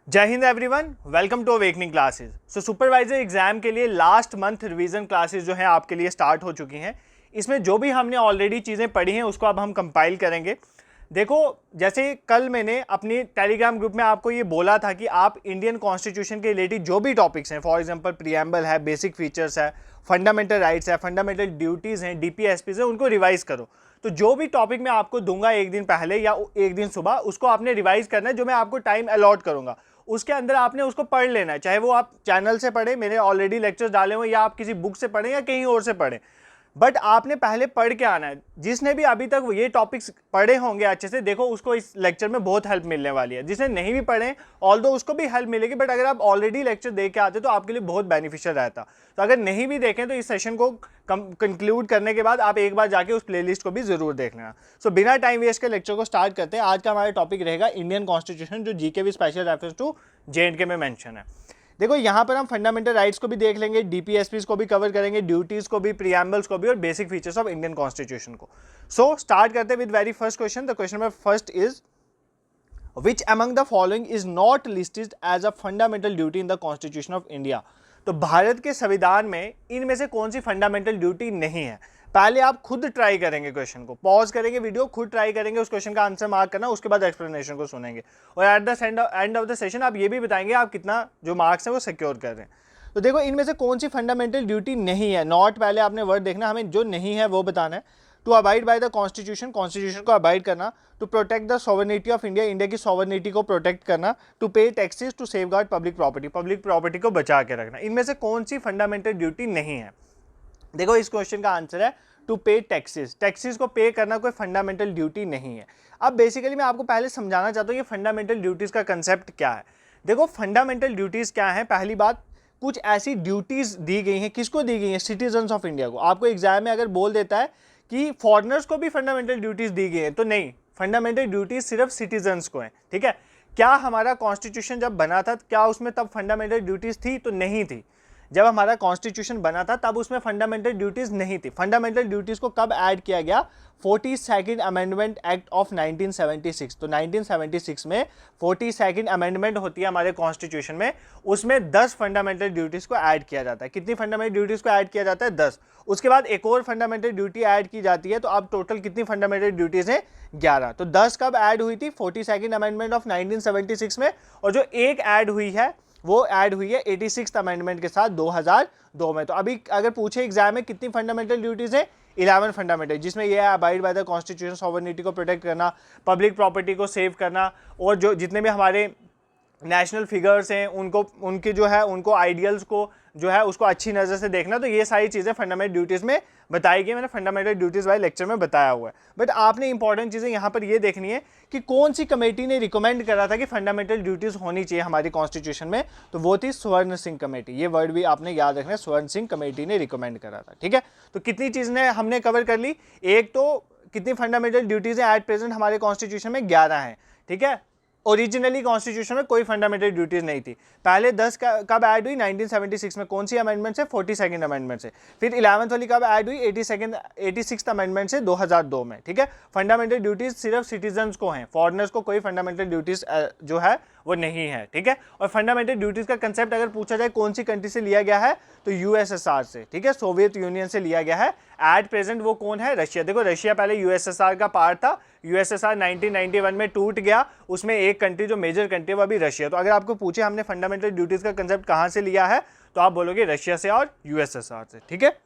जय हिंद everyone, welcome to awakening classes. Supervisor exam के लिए लास्ट मंथ रिवीजन क्लासेस जो हैं आपके लिए स्टार्ट हो चुकी हैं। इसमें जो भी हमने ऑलरेडी चीज़ें पढ़ी हैं उसको अब हम कंपाइल करेंगे। देखो, जैसे कल मैंने अपनी टेलीग्राम ग्रुप में आपको ये बोला था कि आप इंडियन कॉन्स्टिट्यूशन के रिलेटेड जो भी टॉपिक्स हैं, फॉर एग्जांपल प्रीएम्बल है, बेसिक फीचर्स है, फंडामेंटल राइट्स है, फंडामेंटल ड्यूटीज़ हैं, डीपीएसपीज है, उनको रिवाइज करो। तो जो भी टॉपिक मैं आपको दूंगा एक दिन पहले या एक दिन सुबह, उसको आपने रिवाइज करना है। जो मैं आपको टाइम अलॉट करूंगा उसके अंदर आपने उसको पढ़ लेना है, चाहे वो आप चैनल से पढ़े, मेरे ऑलरेडी लेक्चर्स डाले हुए, या आप किसी बुक से पढ़ें या कहीं और से पढ़ें, बट आपने पहले पढ़ के आना है। जिसने भी अभी तक ये टॉपिक्स पढ़े होंगे अच्छे से, देखो उसको इस लेक्चर में बहुत हेल्प मिलने वाली है। जिसने नहीं भी पढ़े ऑल्दो उसको भी हेल्प मिलेगी, बट अगर आप ऑलरेडी लेक्चर देख के आते तो आपके लिए बहुत बेनिफिशियल रहता। तो अगर नहीं भी देखें तो इस सेशन को कंक्लूड करने के बाद आप एक बार जाके उस प्लेलिस्ट को भी जरूर देख लेना। सो बिना टाइम वेस्ट के लेक्चर को स्टार्ट करते हैं। आज का हमारा टॉपिक रहेगा इंडियन कॉन्स्टिट्यूशन, जो जीके भी स्पेशल रेफरेंस टू JNK में मेंशन है। देखो यहाँ पर हम फंडामेंटल राइट्स को भी देख लेंगे, डीपीएसपीज को भी कवर करेंगे, ड्यूटीज को भी, प्रीएम्बल्स को भी, और basic features of Indian constitution को। सो स्टार्ट करते हैं with very first question. The question number first is which among the following is not listed as a fundamental duty in the constitution of India. तो भारत के संविधान में इनमें से कौन सी फंडामेंटल ड्यूटी नहीं है? पहले आप खुद ट्राई करेंगे, क्वेश्चन को पॉज करेंगे, वीडियो खुद ट्राई करेंगे, उस क्वेश्चन का आंसर मार्क करना, उसके बाद एक्सप्लेनेशन को सुनेंगे, और at the end of the session आप ये भी बताएंगे आप कितना जो मार्क्स है वो सिक्योर कर रहे हैं। तो देखो इनमें से कौन सी फंडामेंटल ड्यूटी नहीं है। नॉट पहले आपने वर्ड देखना, हमें जो नहीं है वो बताना है। To abide by the constitution, constitution को अबाइड करना। To protect the sovereignty of India, India की सॉवरेनिटी को प्रोटेक्ट करना। To pay taxes, to safeguard public property, public property को बचा के रखना। इनमें से कौन सी फंडामेंटल ड्यूटी नहीं है? देखो इस क्वेश्चन का आंसर है टू पे टैक्सेस। टैक्सेस को पे करना कोई फंडामेंटल ड्यूटी नहीं है। अब बेसिकली मैं आपको पहले समझाना चाहता हूँ ये फंडामेंटल ड्यूटीज का कंसेप्ट क्या है। देखो फंडामेंटल ड्यूटीज क्या है? पहली बात, कुछ ऐसी ड्यूटीज दी गई हैं, किसको दी गई हैं? सिटीजन्स ऑफ इंडिया को। आपको एग्जाम में अगर बोल देता है कि फॉरेनर्स को भी फंडामेंटल ड्यूटीज दी गई हैं, तो नहीं, फंडामेंटल ड्यूटीज सिर्फ सिटीजन्स को हैं। ठीक है, क्या हमारा कॉन्स्टिट्यूशन जब बना था क्या उसमें तब फंडामेंटल ड्यूटीज थी? तो नहीं थी। जब हमारा कॉन्स्टिट्यूशन बना था तब उसमें फंडामेंटल ड्यूटीज नहीं थी। फंडामेंटल ड्यूटीज को कब ऐड किया गया? 42nd amendment act of 1976। तो 1976 में 42nd अमेंडमेंट होती है हमारे कॉन्स्टिट्यूशन में, उसमें 10 फंडामेंटल ड्यूटीज को ऐड किया जाता है। कितनी फंडामेंटल ड्यूटीज को ऐड किया जाता है? 10। उसके बाद एक और फंडामेंटल ड्यूटी ऐड की जाती है, तो अब टोटल कितनी फंडामेंटल ड्यूटीज हैं? 11। तो 10 कब ऐड हुई थी? 42nd अमेंडमेंट ऑफ 1976 में, और जो एक ऐड हुई है वो ऐड हुई है 86th अमेंडमेंट के साथ 2002 में। तो अभी अगर पूछे एग्जाम में कितनी फंडामेंटल ड्यूटीज है? 11 फंडामेंटल, जिसमें यह है abide by the constitution, sovereignty को प्रोटेक्ट करना, पब्लिक प्रॉपर्टी को सेव करना, और जो जितने भी हमारे नेशनल फिगर्स हैं उनको, उनके जो है उनको आइडियल्स को जो है उसको अच्छी नज़र से देखना। तो ये सारी चीज़ें फंडामेंटल ड्यूटीज़ में बताई गई। मैंने फंडामेंटल ड्यूटीज़ वाले लेक्चर में बताया हुआ है। बट आपने इंपॉर्टेंट चीज़ें यहाँ पर ये देखनी है कि कौन सी कमेटी ने रिकमेंड करा था कि फंडामेंटल ड्यूटीज़ होनी चाहिए हमारी कॉन्स्टिट्यूशन में। तो वो थी स्वर्ण सिंह कमेटी। ये वर्ड भी आपने याद रखना है, स्वर्ण सिंह कमेटी ने रिकमेंड करा था। ठीक है, तो कितनी चीज़ें हमने कवर कर ली? एक तो कितनी फंडामेंटल ड्यूटीज़ हैं एट प्रेजेंट हमारे कॉन्स्टिट्यूशन में? 11 हैं। ठीक है, ओरिजिनली कॉन्स्टिट्यूशन में कोई फंडामेंटल ड्यूटीज नहीं थी। पहले 10 कब ऐड हुई? 1976 में। कौन सी अमेंडमेंट से? 42nd अमेंडमेंट से। फिर 11th वाली कब ऐड हुई? 86th अमेंडमेंट से 2002 में। ठीक है, फंडामेंटल ड्यूटीज सिर्फ सिटीजन्स को हैं, फॉरेनर्स को कोई फंडामेंटल ड्यूटीज जो है वो नहीं है। ठीक है, और फंडामेंटल ड्यूटीज का कंसेप्ट अगर पूछा जाए कौन सी कंट्री से लिया गया है, तो यूएसएसआर से। ठीक है, सोवियत यूनियन से लिया गया है। एट प्रेजेंट वो कौन है? रशिया। देखो रशिया पहले यूएसएसआर का पार्ट था। यूएसएसआर 1991 में टूट गया, उसमें एक कंट्री जो मेजर कंट्री वो अभी रशिया। तो अगर आपको पूछे हमने फंडामेंटल ड्यूटीज का कंसेप्ट कहाँ से लिया है, तो आप बोलोगे रशिया से और यूएसएसआर से। ठीक है,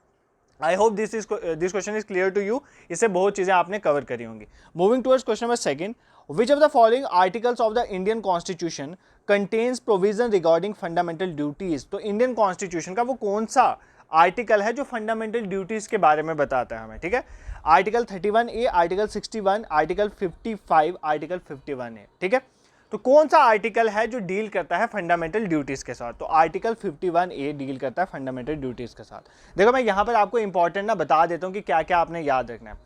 I hope this question is clear to you. इससे बहुत चीजें आपने कवर करी होंगी। Moving towards question number second, which of the following articles of the Indian constitution contains provision regarding fundamental duties. तो इंडियन कॉन्स्टिट्यूशन का वो कौन सा आर्टिकल है जो फंडामेंटल ड्यूटीज के बारे में बताता है हमें? ठीक है, article 31A, article 61, article 55, article 51A। ठीक है, तो कौन सा आर्टिकल है जो डील करता है फंडामेंटल ड्यूटीज के साथ? तो आर्टिकल 51A डील करता है फंडामेंटल ड्यूटीज के साथ। देखो मैं यहाँ पर आपको इंपॉर्टेंट ना बता देता हूँ कि क्या क्या आपने याद रखना है।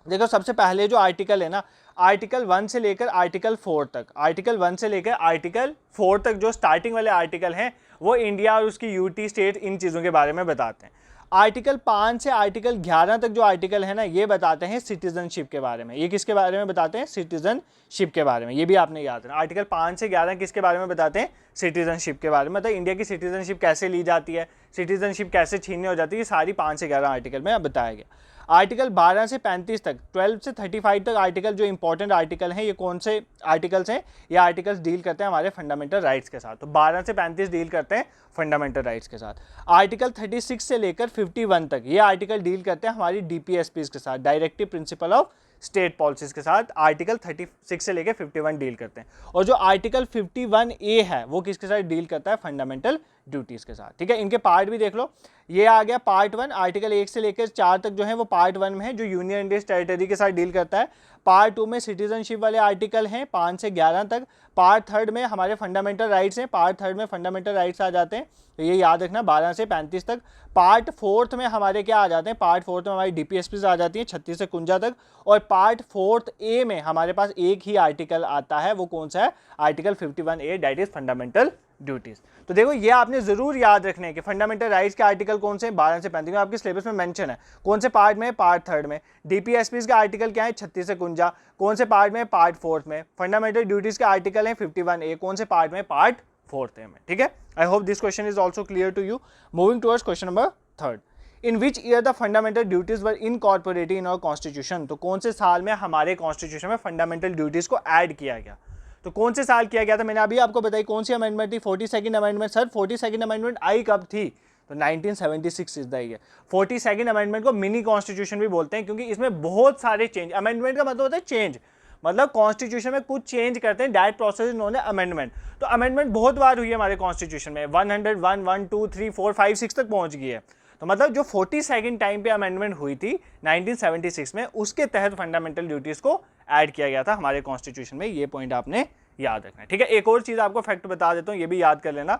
देखो सबसे पहले जो आर्टिकल है ना, आर्टिकल 1 से लेकर आर्टिकल 4 तक, आर्टिकल 1 से लेकर आर्टिकल 4 तक जो स्टार्टिंग वाले आर्टिकल हैं वो इंडिया और उसकी यूटी स्टेट इन चीज़ों के बारे में बताते हैं। आर्टिकल 5 से आर्टिकल 11 तक जो आर्टिकल है ना, ये बताते हैं सिटीजनशिप के बारे में। ये किसके बारे में बताते हैं? सिटीजनशिप के बारे में। ये भी आपने याद रखना। आर्टिकल 5 से 11 किसके बारे में बताते हैं? सिटीजनशिप के बारे में। मतलब इंडिया की सिटीजनशिप कैसे ली जाती है, सिटीजनशिप कैसे छीननी हो जाती है, ये सारी 5 से 11 आर्टिकल में बताया गया। आर्टिकल 12 से 35 तक, 12 से 35 तक आर्टिकल जो इंपॉर्टेंट आर्टिकल हैं, ये कौन से आर्टिकल्स हैं? ये आर्टिकल्स डील करते हैं हमारे फंडामेंटल राइट्स के साथ। तो 12 से 35 डील करते हैं फंडामेंटल राइट्स के साथ। आर्टिकल 36 से लेकर 51 तक ये आर्टिकल डील करते हैं हमारी डीपीएसपीज के साथ, directive principle of state policies के साथ। आर्टिकल 36 से लेकर 51 डील करते हैं। और जो आर्टिकल 51A है वो किसके साथ डील करता है? फंडामेंटल ड्यूटीज के साथ। ठीक है, इनके पार्ट भी देख लो। ये आ गया पार्ट 1, आर्टिकल 1 से लेकर 4 तक जो है वो पार्ट 1 में है, जो यूनियन इंडियन टेरिटरी के साथ डील करता है। पार्ट 2 में सिटीजनशिप वाले आर्टिकल हैं 5 से 11 तक। पार्ट 3 में हमारे फंडामेंटल राइट्स हैं, पार्ट 3 में फंडामेंटल राइट्स आ जाते हैं, तो ये याद रखना 12 से 35 तक। पार्ट 4 में हमारे क्या आ जाते हैं? पार्ट 4 में हमारी डीपीएसपीज आ जाती है 36 से 51 तक। और पार्ट 4A में हमारे पास एक ही आर्टिकल आता है, वो कौन सा है? Article 51A, that is fundamental duties. तो देखो ये आपने जरूर याद रखने हैं कि फंडामेंटल राइट्स के आर्टिकल कौन से हैं? 12 से 35 में आपके सिलेबस में मेंशन है। कौन से पार्ट में? पार्ट 3 में। डीपीएसपीज के आर्टिकल क्या है? 36 से 51। कौन से पार्ट में? पार्ट 4 में। फंडामेंटल ड्यूटीज के आर्टिकल हैं 51A, कौन से पार्ट में? पार्ट 4 में। ठीक है, I hope this question is also clear to you. Moving towards question number 3, in which year the fundamental duties were incorporated in our constitution. तो कौन से साल में हमारे कॉन्स्टिट्यूशन में फंडामेंटल ड्यूटीज को ऐड किया गया? तो कौन से साल किया गया था? मैंने अभी आपको बताई कौन सी अमेंडमेंट थी? 42nd amendment. Sir 42nd amendment आई कब थी? तो 1976 is the year. 42nd amendment को मिनी कॉन्स्टिट्यूशन भी बोलते हैं, क्योंकि इसमें बहुत सारे चेंज, अमेंडमेंट का मतलब होता है चेंज, मतलब कॉन्स्टिट्यूशन में कुछ चेंज करते हैं, that process is known as amendment. तो अमेंडमेंट बहुत बार हुई है हमारे कॉन्स्टिट्यूशन में, 101, 1, 2, 3, 4, 5, 6 तक पहुंच गई है। तो मतलब जो 42nd टाइम पे अमेंडमेंट हुई थी 1976 में, उसके तहत फंडामेंटल ड्यूटीज को ऐड किया गया था हमारे कॉन्स्टिट्यूशन में। ये पॉइंट आपने याद रखना है। ठीक है, एक और चीज आपको फैक्ट बता देता हूं, ये भी याद कर लेना।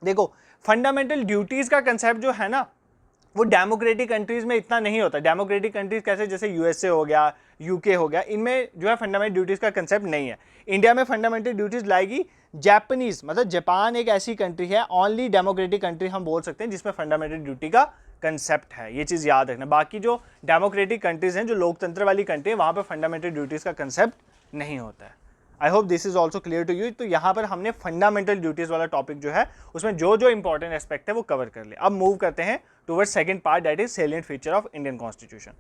देखो फंडामेंटल ड्यूटीज का कंसेप्ट जो है ना, वो डेमोक्रेटिक कंट्रीज में इतना नहीं होता। डेमोक्रेटिक कंट्रीज कैसे, जैसे यूएसए हो गया, यूके हो गया, इनमें जो है फंडामेंटल ड्यूटीज का कंसेप्ट नहीं है। इंडिया में फंडामेंटल ड्यूटीज लाएगी जापानीज, मतलब जापान एक ऐसी कंट्री है, ओनली डेमोक्रेटिक कंट्री हम बोल सकते हैं जिसमें फंडामेंटल ड्यूटी का कंसेप्ट है। ये चीज याद रखना। बाकी जो डेमोक्रेटिक कंट्रीज हैं, जो लोकतंत्र वाली कंट्री है, वहां पर फंडामेंटल ड्यूटीज का कंसेप्ट नहीं होता है। I hope this is also clear to you. तो यहाँ पर हमने फंडामेंटल ड्यूटीज वाला टॉपिक जो है उसमें जो जो इंपॉर्टेंट एस्पेक्ट है वो कवर कर लिया। अब मूव करते हैं towards second part, that is salient feature of Indian constitution.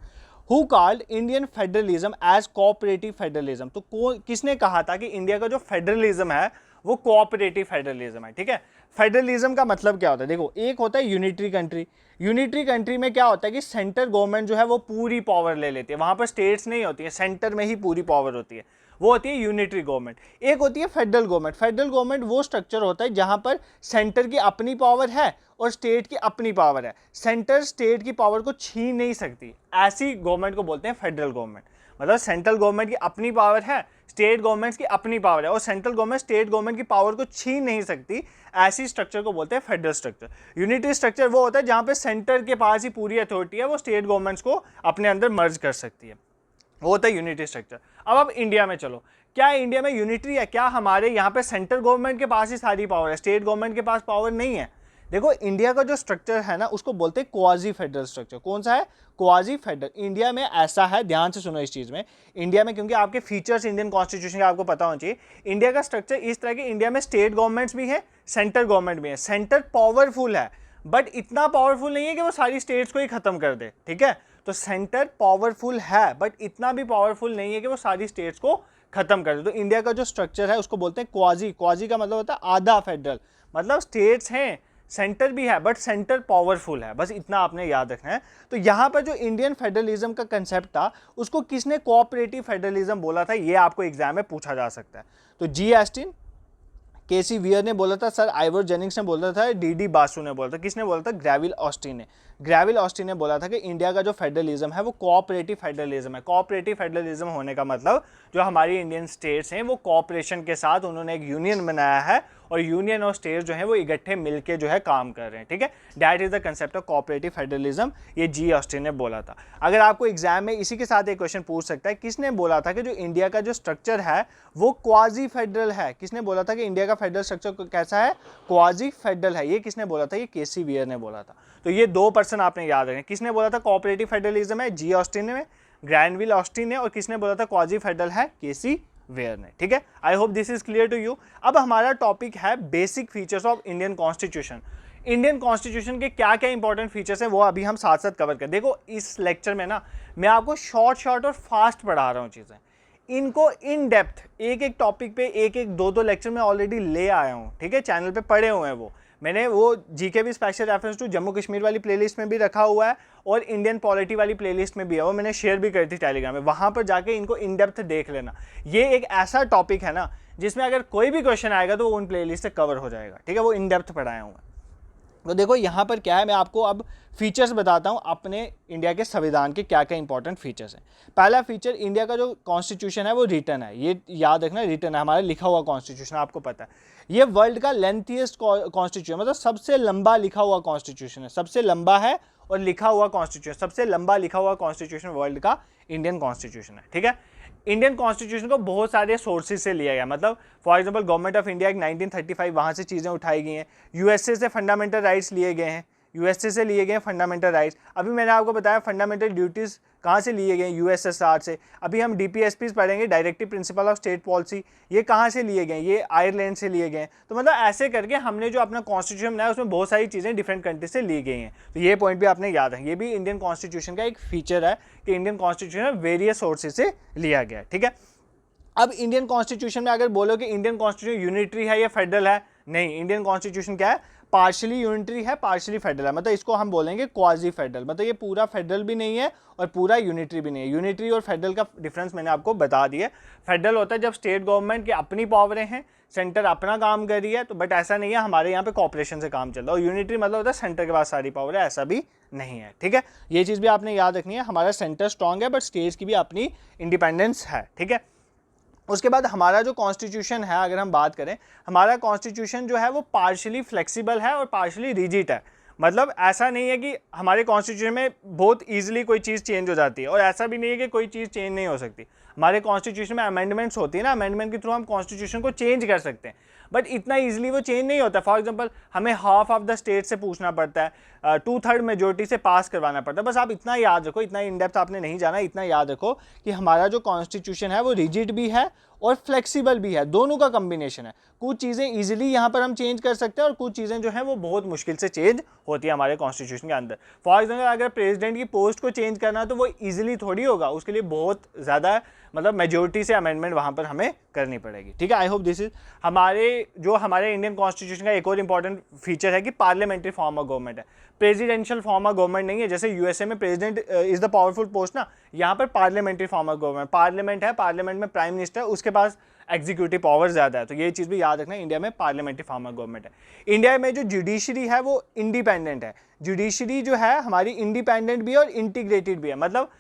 Who called Indian federalism as cooperative federalism. तो किसने कहा था कि इंडिया का जो फेडरलिज्म है वो कोऑपरेटिव फेडरलिज्म है? ठीक है, फेडरलिज्म का मतलब क्या होता है? देखो, एक होता है यूनिटरी कंट्री। यूनिटरी कंट्री में क्या होता है कि सेंट्रल गवर्नमेंट जो है वो पूरी पावर ले लेती है, वहां पर स्टेट्स नहीं होती है, सेंटर में ही पूरी पावर होती है, वो होती है यूनिटरी गवर्नमेंट। एक होती है फेडरल गवर्नमेंट। फेडरल गवर्नमेंट वो स्ट्रक्चर होता है जहां पर सेंटर की अपनी पावर है और स्टेट की अपनी पावर है, सेंटर स्टेट की पावर को छीन नहीं सकती, ऐसी गवर्नमेंट को बोलते हैं फेडरल गवर्नमेंट। मतलब सेंट्रल गवर्नमेंट की अपनी पावर है, स्टेट गवर्नमेंट्स की अपनी पावर है, और सेंट्रल गवर्नमेंट स्टेट गवर्नमेंट की पावर को छीन नहीं सकती, ऐसी स्ट्रक्चर को बोलते हैं फेडरल स्ट्रक्चर। यूनिटरी स्ट्रक्चर वो होता है जहां पे सेंटर के पास ही पूरी अथॉरिटी है, वो स्टेट गवर्नमेंट्स को अपने अंदर मर्ज कर सकती है, वो होता है यूनिटरी स्ट्रक्चर। अब इंडिया में चलो, क्या इंडिया में यूनिटरी है? क्या हमारे यहाँ पे सेंट्रल गवर्नमेंट के पास ही सारी पावर है, स्टेट गवर्नमेंट के पास पावर नहीं है? देखो, इंडिया का जो स्ट्रक्चर है ना उसको बोलते हैं क्वाजी फेडरल स्ट्रक्चर। कौन सा है? Quasi federal. इंडिया में ऐसा है, ध्यान से सुनो इस चीज में, इंडिया में, क्योंकि आपके फीचर्स इंडियन कॉन्स्टिट्यूशन के आपको पता होना चाहिए, इंडिया का स्ट्रक्चर इस तरह के, इंडिया में स्टेट गवर्नमेंट्स भी है, सेंट्रल गवर्नमेंट भी है। सेंटर पावरफुल है बट इतना पावरफुल नहीं है कि वो सारी स्टेट्स को ही खत्म कर दे। ठीक है, तो सेंटर पावरफुल है बट इतना भी पावरफुल नहीं है कि वो सारी स्टेट्स को खत्म कर दे। तो इंडिया का जो स्ट्रक्चर है उसको बोलते हैं क्वाजी। क्वाजी का मतलब होता है आधा फेडरल, मतलब स्टेट्स हैं, सेंटर भी है बट सेंटर पावरफुल है, बस इतना आपने याद रखना है। तो यहाँ पर जो इंडियन फेडरलिज्म का कंसेप्ट था उसको किसने कोऑपरेटिव फेडरलिज्म बोला था, ये आपको एग्जाम में पूछा जा सकता है। तो जी एस्टिन, केसी वियर ने बोला था, सर आइवर जेनिंग्स ने बोला था, डीडी बासु ने बोला था। किसने बोला था? ग्रेविल ऑस्टिन ने। ग्रेविल ऑस्टिन ने बोला था कि इंडिया का जो फेडरलिज्म है वो कोऑपरेटिव फेडरलिज्म है। कोऑपरेटिव फेडरलिज्म होने का मतलब जो हमारी इंडियन स्टेट्स हैं वो कोऑपरेशन के साथ उन्होंने एक यूनियन बनाया है, और यूनियन और स्टेट्स जो है वो इकट्ठे मिलके जो है काम कर रहे हैं। ठीक है, that is the concept of cooperative federalism, ये जी ऑस्टिन ने बोला था। अगर आपको एग्जाम में इसी के साथ एक क्वेश्चन पूछ सकता है, किसने बोला था कि जो इंडिया का जो स्ट्रक्चर है वो क्वाजी फेडरल है? किसने बोला था कि इंडिया का फेडरल स्ट्रक्चर कैसा है? क्वाजी फेडरल है। ये किसने बोला था? ये केसी वियर ने बोला था। तो ये 2 पर्सन आपने याद रखें। किसने बोला था कोऑपरेटिव फेडरलिज्म है? जी ऑस्टिन ने, ग्रैनविल ऑस्टिन ने, और किसने बोला था क्वाजी फेडरल है? केसी वेयर ने। ठीक है, I hope this is clear to you. अब हमारा टॉपिक है basic features of Indian constitution. Indian constitution के क्या क्या इंपॉर्टेंट फीचर्स हैं वो अभी हम साथ साथ कवर करें। देखो इस लेक्चर में ना मैं आपको शॉर्ट और फास्ट पढ़ा रहा हूँ चीज़ें, इनको इन डेप्थ एक एक टॉपिक पे एक एक दो लेक्चर में ऑलरेडी ले आया हूँ। ठीक है, चैनल पे पढ़े हुए हैं वो, मैंने वो जीके भी special reference to Jammu Kashmir वाली प्लेलिस्ट में भी रखा हुआ है और इंडियन पॉलिटी वाली प्लेलिस्ट में भी है, वो मैंने शेयर भी करी थी टेलीग्राम में, वहाँ पर जाके इनको इन डेप्थ देख लेना। ये एक ऐसा टॉपिक है ना जिसमें अगर कोई भी क्वेश्चन आएगा तो वो उन प्लेलिस्ट से कवर हो जाएगा। ठीक है, वो इन डेप्थ पढ़ाया हुआ है। तो देखो यहाँ पर क्या है, मैं आपको अब फीचर्स बताता हूँ अपने इंडिया के संविधान के क्या क्या इंपॉर्टेंट फीचर्स हैं। पहला फीचर, इंडिया का जो कॉन्स्टिट्यूशन है वो रिटन है, ये याद रखना, रिटन है, हमारा लिखा हुआ कॉन्स्टिट्यूशन, आपको पता है ये वर्ल्ड का लेंथीएस्ट कॉन्स्टिट्यूशन, मतलब सबसे लंबा लिखा हुआ कॉन्स्टिट्यूशन है, सबसे लंबा है और लिखा हुआ कॉन्स्टिट्यूशन, सबसे लंबा लिखा हुआ कॉन्स्टिट्यूशन वर्ल्ड का इंडियन कॉन्स्टिट्यूशन है। ठीक है, इंडियन कॉन्स्टिट्यूशन को बहुत सारे सोर्सेज से लिया गया, मतलब for example government of India 1935 वहाँ से चीज़ें उठाई गई हैं, यूएसए से फंडामेंटल राइट्स लिए गए हैं, यूएसए से लिए गए फंडामेंटल राइट्स। अभी मैंने आपको बताया फंडामेंटल ड्यूटीज़ कहाँ से लिए गए, यूएसएसआर से। अभी हम डीपीएसपीज पढ़ेंगे, directive principle of state policy, ये कहाँ से लिए गए, ये आयरलैंड से लिए गए। तो मतलब ऐसे करके हमने जो अपना कॉन्स्टिट्यूशन बनाया उसमें बहुत सारी चीज़ें डिफरेंट कंट्री से ली गई हैं। तो ये पॉइंट भी आपने याद है, ये भी इंडियन कॉन्स्टिट्यूशन का एक फीचर है कि इंडियन कॉन्स्टिट्यूशन वेरियस सोर्सेज से लिया गया है। ठीक है, अब इंडियन कॉन्स्टिट्यूशन में अगर बोलो कि इंडियन कॉन्स्टिट्यूशन यूनिटरी है या फेडरल है, नहीं, इंडियन कॉन्स्टिट्यूशन क्या है, पार्शियली यूनिटरी है, पार्शियली फेडरल है, मतलब इसको हम बोलेंगे क्वाजी फेडरल, मतलब ये पूरा फेडरल भी नहीं है और पूरा यूनिटरी भी नहीं है। यूनिटरी और फेडरल का डिफरेंस मैंने आपको बता दिया। फेडरल होता है जब स्टेट गवर्नमेंट की अपनी पावरें हैं, सेंटर अपना काम कर रही है, तो बट ऐसा नहीं है, हमारे यहाँ पे कॉपरेशन से काम चल रहा है। और यूनिटरी मतलब होता है सेंटर के पास सारी पावर है, ऐसा भी नहीं है। ठीक है, ये चीज़ भी आपने याद रखनी है, हमारा सेंटर स्ट्रांग है बट स्टेट्स की भी अपनी इंडिपेंडेंस है। ठीक है, उसके बाद हमारा जो कॉन्स्टिट्यूशन है, अगर हम बात करें, हमारा कॉन्स्टिट्यूशन जो है वो पार्शियली फ्लेक्सिबल है और पार्शियली रिजिड है। मतलब ऐसा नहीं है कि हमारे कॉन्स्टिट्यूशन में बहुत ईजिली कोई चीज़ चेंज हो जाती है और ऐसा भी नहीं है कि कोई चीज़ चेंज नहीं हो सकती। हमारे कॉन्स्टिट्यूशन में अमेंडमेंट्स होती है ना, अमेंडमेंट के थ्रू हम कॉन्स्टिट्यूशन को चेंज कर सकते हैं, बट इतना ईजिली वो चेंज नहीं होता। फॉर एग्जांपल हमें हाफ ऑफ द स्टेट से पूछना पड़ता है, 2/3 मेजोरिटी से पास करवाना पड़ता है। बस आप इतना याद रखो, इतना इन डेप्थ आपने नहीं जाना, इतना याद रखो कि हमारा जो कॉन्स्टिट्यूशन है वो रिजिड भी है और फ्लेक्सिबल भी है, दोनों का कॉम्बिनेशन है। कुछ चीज़ें ईजिली यहाँ पर हम चेंज कर सकते हैं और कुछ चीज़ें जो हैं वो बहुत मुश्किल से चेंज होती है हमारे कॉन्स्टिट्यूशन के अंदर। फॉर एग्जाम्पल अगर प्रेसिडेंट की पोस्ट को चेंज करना है तो वो ईजिली थोड़ी होगा, उसके लिए बहुत ज़्यादा मतलब मेजोरिटी से अमेंडमेंट वहाँ पर हमें करनी पड़ेगी। ठीक है, आई होप दिस इज हमारे इंडियन कॉन्स्टिट्यूशन का एक और इंपॉर्टेंट फीचर है कि पार्लियामेंट्री फॉर्म ऑफ गवर्नमेंट है, प्रेसिडेंशियल फॉर्म ऑफ गवर्नमेंट नहीं है। जैसे यूएसए में president is the powerful post ना, यहाँ पर parliamentary form of government, parliament है, पार्लियामेंट में प्राइम मिनिस्टर, उसके पास एग्जीक्यूटिव पावर ज़्यादा है। तो ये चीज़ भी याद रखना, इंडिया में पार्लियामेंट्री फॉर्म ऑफ गवर्नमेंट है। इंडिया में जो जुडिशरी है वो इंडिपेंडेंट है, जुडिशरी जो है हमारी इंडिपेंडेंट भी है और इंटीग्रेटेड भी है। मतलब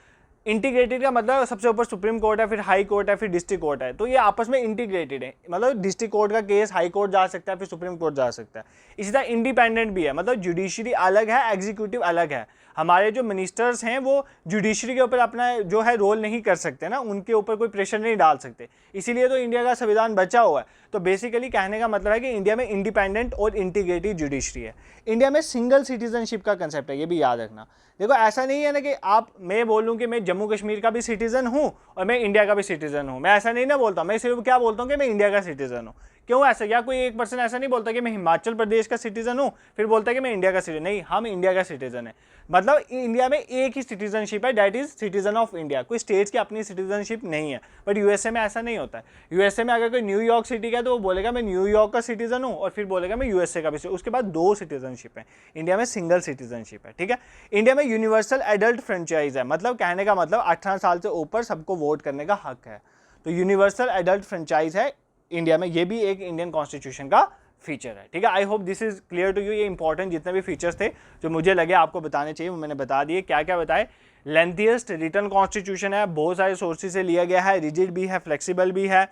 इंटीग्रेटेड का मतलब सबसे ऊपर सुप्रीम कोर्ट है, फिर हाई कोर्ट है, फिर डिस्ट्रिक्ट कोर्ट है, तो ये आपस में इंटीग्रेटेड है। मतलब डिस्ट्रिक्ट कोर्ट का केस हाई कोर्ट जा सकता है, फिर सुप्रीम कोर्ट जा सकता है। इसी तरह इंडिपेंडेंट भी है, मतलब जुडिशरी अलग है, एग्जीक्यूटिव अलग है। हमारे जो मिनिस्टर्स हैं वो जुडिशरी के ऊपर अपना जो है रोल नहीं कर सकते ना, उनके ऊपर कोई प्रेशर नहीं डाल सकते, इसीलिए तो इंडिया का संविधान बचा हुआ है। तो बेसिकली कहने का मतलब है कि इंडिया में इंडिपेंडेंट और इंटीग्रेटेड जुडिशरी है। इंडिया में सिंगल सिटीजनशिप का कंसेप्ट है, ये भी याद रखना। देखो ऐसा नहीं है ना कि मैं बोलूँ कि मैं जम्मू कश्मीर का भी सिटीजन हूँ और मैं इंडिया का भी सिटीजन हूँ, मैं ऐसा नहीं ना बोलता, मैं सिर्फ क्या बोलता हूँ कि मैं इंडिया का सिटीजन हूँ। क्यों ऐसा? या कोई एक पर्सन ऐसा नहीं बोलता कि मैं हिमाचल प्रदेश का सिटीजन हूँ फिर बोलता है कि मैं इंडिया का सिटीजन, नहीं, हम इंडिया का सिटीजन है। मतलब इंडिया में एक ही सिटीजनशिप है, that is citizen of India, कोई स्टेट्स की अपनी सिटीजनशिप नहीं है। बट यूएसए में ऐसा नहीं होता है। यूएसए में अगर कोई न्यूयॉर्क सिटी का है तो वो बोलेगा मैं न्यूयॉर्क का सिटीजन हूँ और फिर बोलेगा मैं यूएसए का भी, उसके बाद 2 सिटीजनशिप है। इंडिया में सिंगल सिटीजनशिप है। ठीक है, इंडिया में यूनिवर्सल एडल्ट फ्रेंचाइज है, मतलब कहने का मतलब 18 साल से ऊपर सबको वोट करने का हक है। तो यूनिवर्सल एडल्ट फ्रेंचाइज है इंडिया में, ये भी एक इंडियन कॉन्स्टिट्यूशन का फीचर है। ठीक है, I hope this is clear to you. ये इंपॉर्टेंट जितने भी फीचर्स थे जो मुझे लगे आपको बताने चाहिए वो मैंने बता दिए। क्या क्या बताए? लेंथीएस्ट रिटन कॉन्स्टिट्यूशन है, बहुत सारे सोर्सेज से लिया गया है, रिजिड भी है, फ्लेक्सिबल भी है,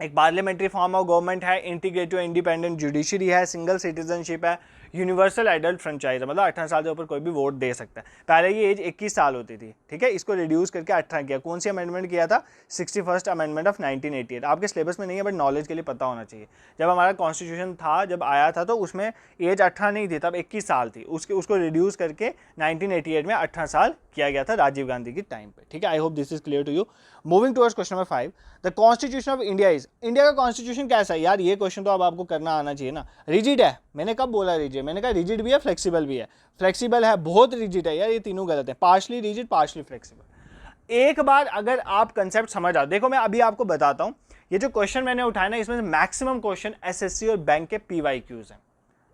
एक पार्लियामेंट्री फॉर्म ऑफ गवर्नमेंट है, इंटीग्रेटिव इंडिपेंडेंट जुडिशरी है, सिंगल सिटीजनशिप है, यूनिवर्सल एडल्ट फ्रेंचाइज, मतलब 18 साल के ऊपर कोई भी वोट दे सकता है। पहले ये एज 21 साल होती थी, ठीक है, इसको रिड्यूस करके 18 किया। कौन सी अमेंडमेंट किया था? 61st amendment of 1988। आपके सिलेबस में नहीं है बट नॉलेज के लिए पता होना चाहिए। जब हमारा कॉन्स्टिट्यूशन था, जब आया था, तो उसमें एज 18 नहीं थी, तब 21 साल थी। उसको रिड्यूस करके 1988 में 18 साल किया गया था राजीव गांधी की टाइम पे, ठीक है। I hope this is clear to you. Moving towards question number 5, the constitution of India is, India का कॉन्स्टिट्यूशन कैसा है? यार ये क्वेश्चन तो अब आपको करना आना चाहिए ना। रिजिड है, मैंने कब बोला रिजिड? मैंने कहा रिजिड भी है, फ्लेक्सिबल भी है। फ्लेक्सिबल है, बहुत रिजिड है यार, ये तीनों गलत है। Partially rigid, partially flexible. एक बार अगर आप कंसेप्ट समझ आओ, देखो मैं अभी आपको बताता हूं, ये जो क्वेश्चन मैंने उठाया ना, इसमें मैक्सिमम क्वेश्चन एसएससी और बैंक के पीवाईक्यूज हैं,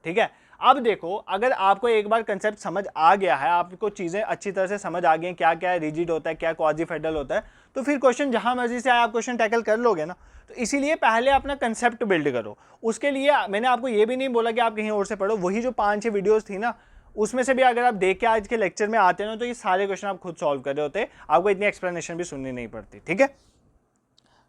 ठीक है। अब देखो, अगर आपको एक बार कंसेप्ट समझ आ गया है, आपको चीजें अच्छी तरह से समझ आ गई, क्या क्या रिजिड होता है, क्या क्वाजी फेडरल होता है, तो फिर क्वेश्चन जहां मर्जी से आए आप क्वेश्चन टैकल कर लोगे ना। तो इसीलिए पहले अपना कंसेप्ट बिल्ड करो। उसके लिए मैंने आपको ये भी नहीं बोला कि आप कहीं और से पढ़ो, वही जो 5-6 वीडियोस थी ना, उसमें से भी अगर आप देख के आज के लेक्चर में आते हैं ना, तो ये सारे क्वेश्चन आप खुद सॉल्व कर रहे होते, आपको इतनी एक्सप्लेनेशन भी सुननी नहीं पड़ती, ठीक है।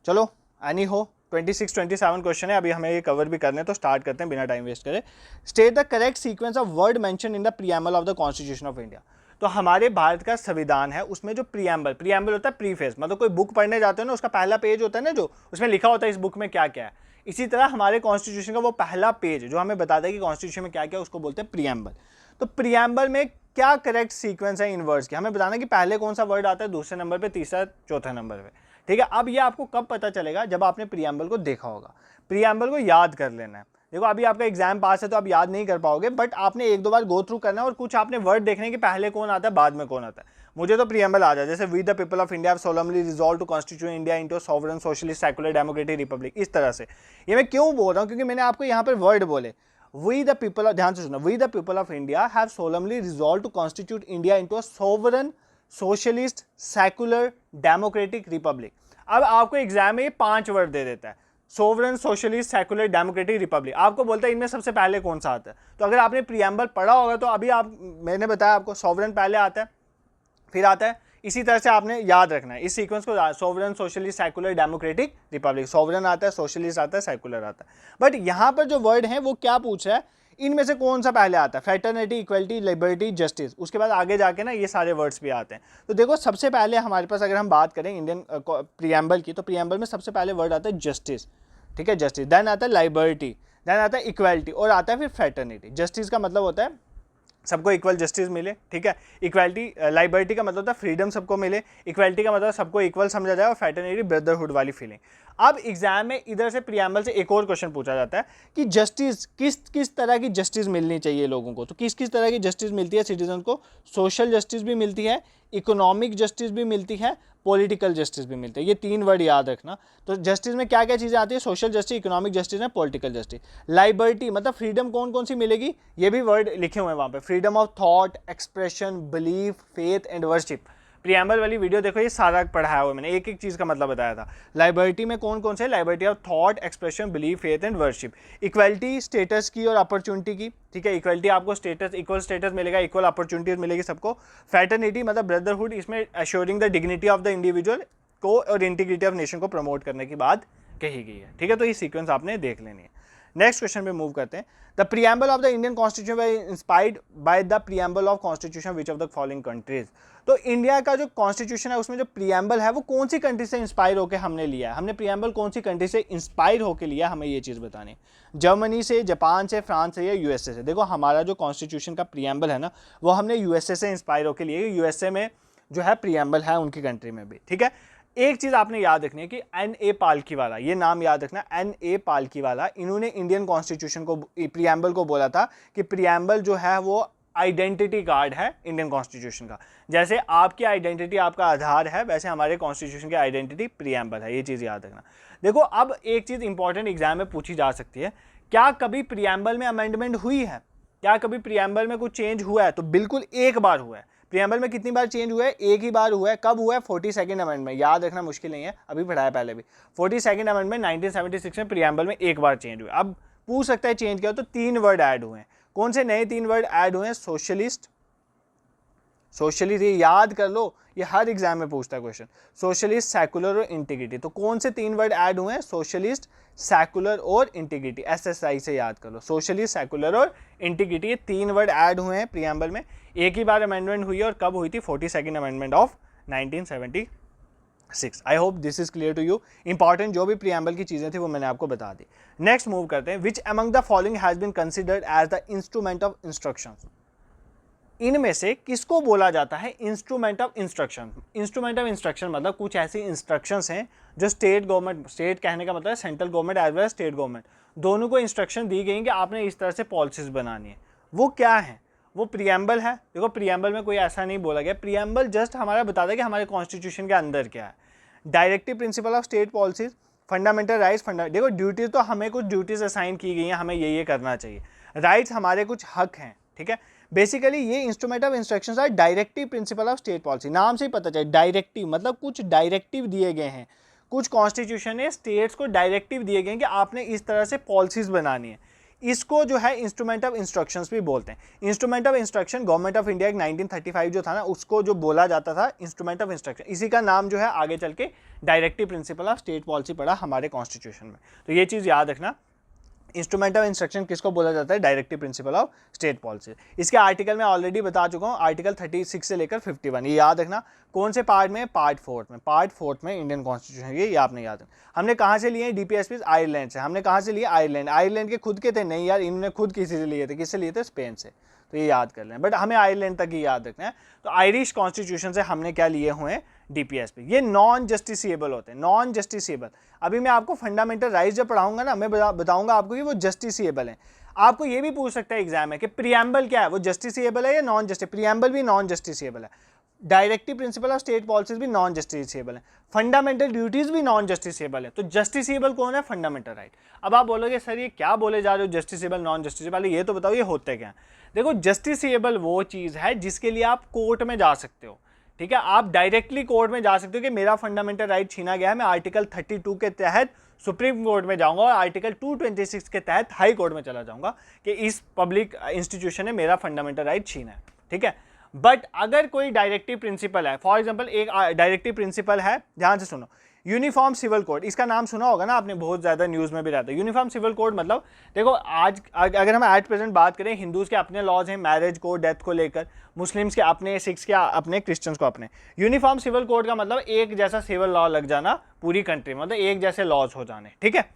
चलो, एनी हो 26-27 क्वेश्चन है, अभी हमें ये कवर भी करने, तो स्टार्ट करते हैं बिना टाइम वेस्ट करे। State the correct sequence of word mention in the preamble of the constitution of India. तो हमारे भारत का संविधान है, उसमें जो प्रीएम्बल होता है, प्रीफेस, मतलब कोई बुक पढ़ने जाते हो ना, उसका पहला पेज होता है ना, जो उसमें लिखा होता है इस बुक में क्या क्या है। इसी तरह हमारे कॉन्स्टिट्यूशन का वो पहला पेज जो हमें बताता है कि कॉन्स्टिट्यूशन में क्या क्या, उसको बोलते हैं प्रीएम्बल। तो प्रीएम्बल में क्या करेक्ट सीक्वेंस है इन वर्ड्स की, हमें बताना कि पहले कौन सा वर्ड आता है, दूसरे नंबर पे, तीसरा, चौथे नंबर पे, ठीक है। अब ये आपको कब पता चलेगा? जब आपने प्रीएम्बल को देखा होगा। प्रीएम्बल को याद कर लेना है। देखो अभी आपका एग्जाम पास है तो आप याद नहीं कर पाओगे, बट आपने 1-2 बार गो थ्रू करना है, और कुछ आपने वर्ड देखने कि पहले कौन आता है, बाद में कौन आता है। मुझे तो प्रीएम्बल आ जाए, जैसे we the people of India have solemnly resolved to constitute India into a sovereign socialist secular democratic republic, इस तरह से। ये मैं क्यों बोल रहा हूँ? क्योंकि मैंने आपको यहाँ पर वर्ड बोले, वी द पीपल, ध्यान से सुनो, we the people of India have solemnly resolved to constitute India into a sovereign socialist secular democratic republic. अब आपको एग्जाम में 5 वर्ड दे देता है, sovereign socialist secular democratic republic, आपको बोलता है इनमें सबसे पहले कौन सा आता है। तो अगर आपने प्रीएम्बल पढ़ा होगा तो अभी मैंने बताया आपको सोवरेन पहले आता है, फिर आता है, इसी तरह से आपने याद रखना है इस सीक्वेंस को, sovereign socialist secular democratic Republic, sovereign आता है, सोशलिस्ट आता है, सेक्युलर आता है। बट यहाँ पर जो वर्ड है वो क्या पूछ रहा है, इनमें से कौन सा पहले आता है? फ्रेटर्निटी, इक्वलिटी, लिबर्टी, जस्टिस, उसके बाद आगे जाके ना ये सारे वर्ड्स भी आते हैं। तो देखो सबसे पहले हमारे पास अगर हम बात करें इंडियन प्रीएम्बल की, तो प्रीएम्बल में सबसे पहले वर्ड आता है जस्टिस, ठीक है, जस्टिस। देन आता है लिबर्टी, देन आता है इक्वलिटी, और आता है फिर फ्रेटर्निटी। जस्टिस का मतलब होता है सबको इक्वल जस्टिस मिले, ठीक है। इक्वालिटी, लिबर्टी का मतलब होता है फ्रीडम सबको मिले, इक्वालिटी का मतलब सबको इक्वल समझा जाए, और फ्रेटर्निटी ब्रदरहुड वाली फीलिंग। अब एग्जाम में इधर से प्रीएम्बल से एक और क्वेश्चन पूछा जाता है कि जस्टिस, किस किस तरह की जस्टिस मिलनी चाहिए लोगों को। तो किस किस तरह की जस्टिस मिलती है सिटीजन को? सोशल जस्टिस भी मिलती है, इकोनॉमिक जस्टिस भी मिलती है, पॉलिटिकल जस्टिस भी मिलती है। ये 3 वर्ड याद रखना। तो जस्टिस में क्या क्या चीज़ें आती है? सोशल जस्टिस, इकोनॉमिक जस्टिस है, पॉलिटिकल जस्टिस। लिबर्टी मतलब फ्रीडम कौन कौन सी मिलेगी, ये भी वर्ड लिखे हुए हैं वहाँ पे, freedom of thought, expression, belief, faith and worship. Preamble वाली वीडियो देखो, ये सारा पढ़ाया हुआ मैंने, एक एक चीज़ का मतलब बताया था। लिबर्टी में कौन कौन से? Liberty of thought, expression, belief, faith and worship. Equality status की और अपॉर्चुनिटी की, ठीक है, इक्वलिटी आपको स्टेटस, इक्वल स्टेटस मिलेगा, इक्वल अपॉर्चुनिटीज मिलेगी सबको। फ्रेटर्निटी मतलब ब्रदरहुड, इसमें assuring the dignity of the individual को और इंटीग्रिटी ऑफ नेशन को प्रमोट करने की बात कही गई है, ठीक है। तो ये सीक्वेंस आपने देख लेनी है। नेक्स्ट क्वेश्चन पे मूव करते हैं। The preamble of the Indian constitution were inspired by the preamble of constitution which of the following countries. तो इंडिया का जो कॉन्स्टिट्यूशन है उसमें जो प्रीएम्बल है वो कौन सी कंट्री से इंस्पायर होकर हमने लिया है? हमने प्रीएम्बल कौन सी कंट्री से इंस्पायर होकर लिया, हमें ये चीज़ बतानी। जर्मनी से, जापान से, फ्रांस से या यूएसए से? देखो हमारा जो कॉन्स्टिट्यूशन का प्रीएम्बल है ना, वो हमने यूएसए से इंस्पायर होकर लिए। यूएसए में जो है प्रीएम्बल है उनकी कंट्री में भी, ठीक है। एक चीज आपने याद रखनी है कि N.A. पालकीवाला, ये नाम याद रखना, N.A. पालकीवाला, इन्होंने इंडियन कॉन्स्टिट्यूशन को, प्रीएम्बल को बोला था कि प्रीएम्बल जो है वो आइडेंटिटी कार्ड है इंडियन कॉन्स्टिट्यूशन का। जैसे आपकी आइडेंटिटी आपका आधार है, वैसे हमारे कॉन्स्टिट्यूशन की आइडेंटिटी प्रीएम्बल है, ये चीज याद रखना। देखो अब एक चीज इंपॉर्टेंट एग्जाम में पूछी जा सकती है, क्या कभी प्रीएम्बल में अमेंडमेंट हुई है? क्या कभी प्रीएम्बल में कुछ चेंज हुआ है? तो बिल्कुल एक बार हुआ है। प्रीएम्बल में कितनी बार चेंज हुआ है? एक ही बार हुआ है। कब हुआ है? 42nd अमेंडमेंट, याद रखना मुश्किल नहीं है, अभी पढ़ाया पहले भी। 42nd अमेंडमेंट 1976 में प्रीएम्बल में एक बार चेंज हुआ। अब पूछ सकता है चेंज किया, तो 3 वर्ड ऐड हुए हैं। कौन से नए 3 वर्ड ऐड हुए हैं? सोशलिस्ट, सोशलिस्ट, ये याद कर लो, ये हर एग्जाम में पूछता है क्वेश्चन। सोशलिस्ट, सेकुलर और इंटीग्रिटी, तो कौन से 3 वर्ड ऐड हुए हैं? सोशलिस्ट, सेकुलर और इंटीग्रिटी। SSI से याद कर लो, सोशलिस्ट, सेकुलर और इंटीग्रिटी, ये 3 वर्ड ऐड हुए हैं प्रीएम्बल में। एक ही बार अमेंडमेंट हुई है और कब हुई थी? 42nd amendment of 1976। I hope this is clear to you. Important जो भी प्रीएम्बल की चीजें थी वो मैंने आपको बता दी। नेक्स्ट मूव करते हैं। Which among the following has been considered as the instrument of instructions, इनमें से किसको बोला जाता है instrument of instruction? Instrument of instruction मतलब कुछ ऐसी इंस्ट्रक्शंस हैं जो स्टेट गवर्नमेंट, स्टेट कहने का मतलब है central government as well as state government, दोनों को इंस्ट्रक्शन दी गई कि आपने इस तरह से पॉलिसीज बनानी है। वो क्या है? वो प्रीएम्बल है। देखो प्रीएम्बल में कोई ऐसा नहीं बोला गया, प्रीएम्बल जस्ट हमारा बताता है कि हमारे कॉन्स्टिट्यूशन के अंदर क्या है। Directive principle of state policies, fundamental rights, देखो ड्यूटीज तो हमें कुछ ड्यूटीज असाइन की गई हैं, हमें ये करना चाहिए। राइट्स हमारे कुछ हक हैं, ठीक है। बेसिकली ये instrument of instructions are directive principle of state policy. नाम से ही पता चले डायरेक्टिव मतलब कुछ डायरेक्टिव दिए गए हैं, कुछ कॉन्स्टिट्यूशन ने स्टेट्स को डायरेक्टिव दिए गए हैं कि आपने इस तरह से पॉलिसीज बनानी है। इसको जो है इंस्ट्रूमेंट ऑफ इंस्ट्रक्शंस भी बोलते हैं। Instrument of instruction government of India 1935 जो था ना, उसको जो बोला जाता था इंस्ट्रूमेंट ऑफ इंस्ट्रक्शन, इसी का नाम जो है आगे चल के directive principle of state policy पड़ा हमारे कॉन्स्टिट्यूशन में। तो ये चीज़ याद रखना, इंस्ट्रूमेंट ऑफ इंस्ट्रक्शन किसको बोला जाता है? Directive principle of state policy. इसके आर्टिकल में ऑलरेडी बता चुका हूँ, आर्टिकल 36 से लेकर 51, ये याद रखना। कौन से पार्ट में? पार्ट 4 में, पार्ट 4 में इंडियन कॉन्स्टिट्यूशन, ये आपने याद रखना। हमने कहाँ से लिए हैं DPSP? आयरलैंड से। हमने कहाँ से लिए? आयरलैंड। आयरलैंड के खुद के थे? नहीं यार, इन्होंने खुद किसी से लिए थे। किससे लिए थे? स्पेन से। तो ये याद कर लें, बट हमें आयरलैंड तक ही याद रखना है। तो आयरिश कॉन्स्टिट्यूशन से हमने क्या लिए हुए हैं? DPSP। ये नॉन जस्टिसिएबल होते हैं, नॉन जस्टिसिएबल। अभी मैं आपको फंडामेंटल राइट्स जब पढ़ाऊंगा ना, मैं बताऊंगा आपको कि वो जस्टिसिएबल है। आपको ये भी पूछ सकता है एग्जाम में कि प्रीएम्बल क्या है, वो जस्टिसिएबल है या नॉन जस्टिस? प्रीएम्बल भी नॉन जस्टिसिएबल है, directive principle of state policies भी नॉन जस्टिसिएबल है, फंडामेंटल ड्यूटीज भी नॉन जस्टिसिएबल है। तो जस्टिसिएबल कौन है? Fundamental right. अब आप बोलोगे सर ये क्या बोले जा रहे हो, जस्टिसिएबल नॉन जस्टिसिएबल, ये तो बताओ ये होते क्या? देखो जस्टिसिएबल वो चीज़ है जिसके लिए आप कोर्ट में जा सकते हो, ठीक है। आप डायरेक्टली कोर्ट में जा सकते हो कि मेरा फंडामेंटल राइट छीना गया है, मैं आर्टिकल 32 के तहत सुप्रीम कोर्ट में जाऊंगा और आर्टिकल 226 के तहत हाई कोर्ट में चला जाऊंगा कि इस पब्लिक इंस्टीट्यूशन ने मेरा फंडामेंटल राइट छीना है, ठीक है। बट अगर कोई डायरेक्टिव प्रिंसिपल है, फॉर एग्जांपल एक डायरेक्टिव प्रिंसिपल है, ध्यान से सुनो, यूनिफॉर्म सिविल कोड, इसका नाम सुना होगा ना आपने, बहुत ज़्यादा न्यूज़ में भी रहता है। यूनिफॉर्म सिविल कोड मतलब देखो आज अगर हम एट प्रेजेंट बात करें, हिंदूज़ के अपने लॉज हैं मैरिज को, डेथ को लेकर, मुस्लिम्स के अपने, सिख्स के अपने, क्रिश्चियंस को अपने। यूनिफॉर्म सिविल कोड का मतलब एक जैसा सिविल लॉ लग जाना पूरी कंट्री में, मतलब एक जैसे लॉज हो जाने, ठीक है।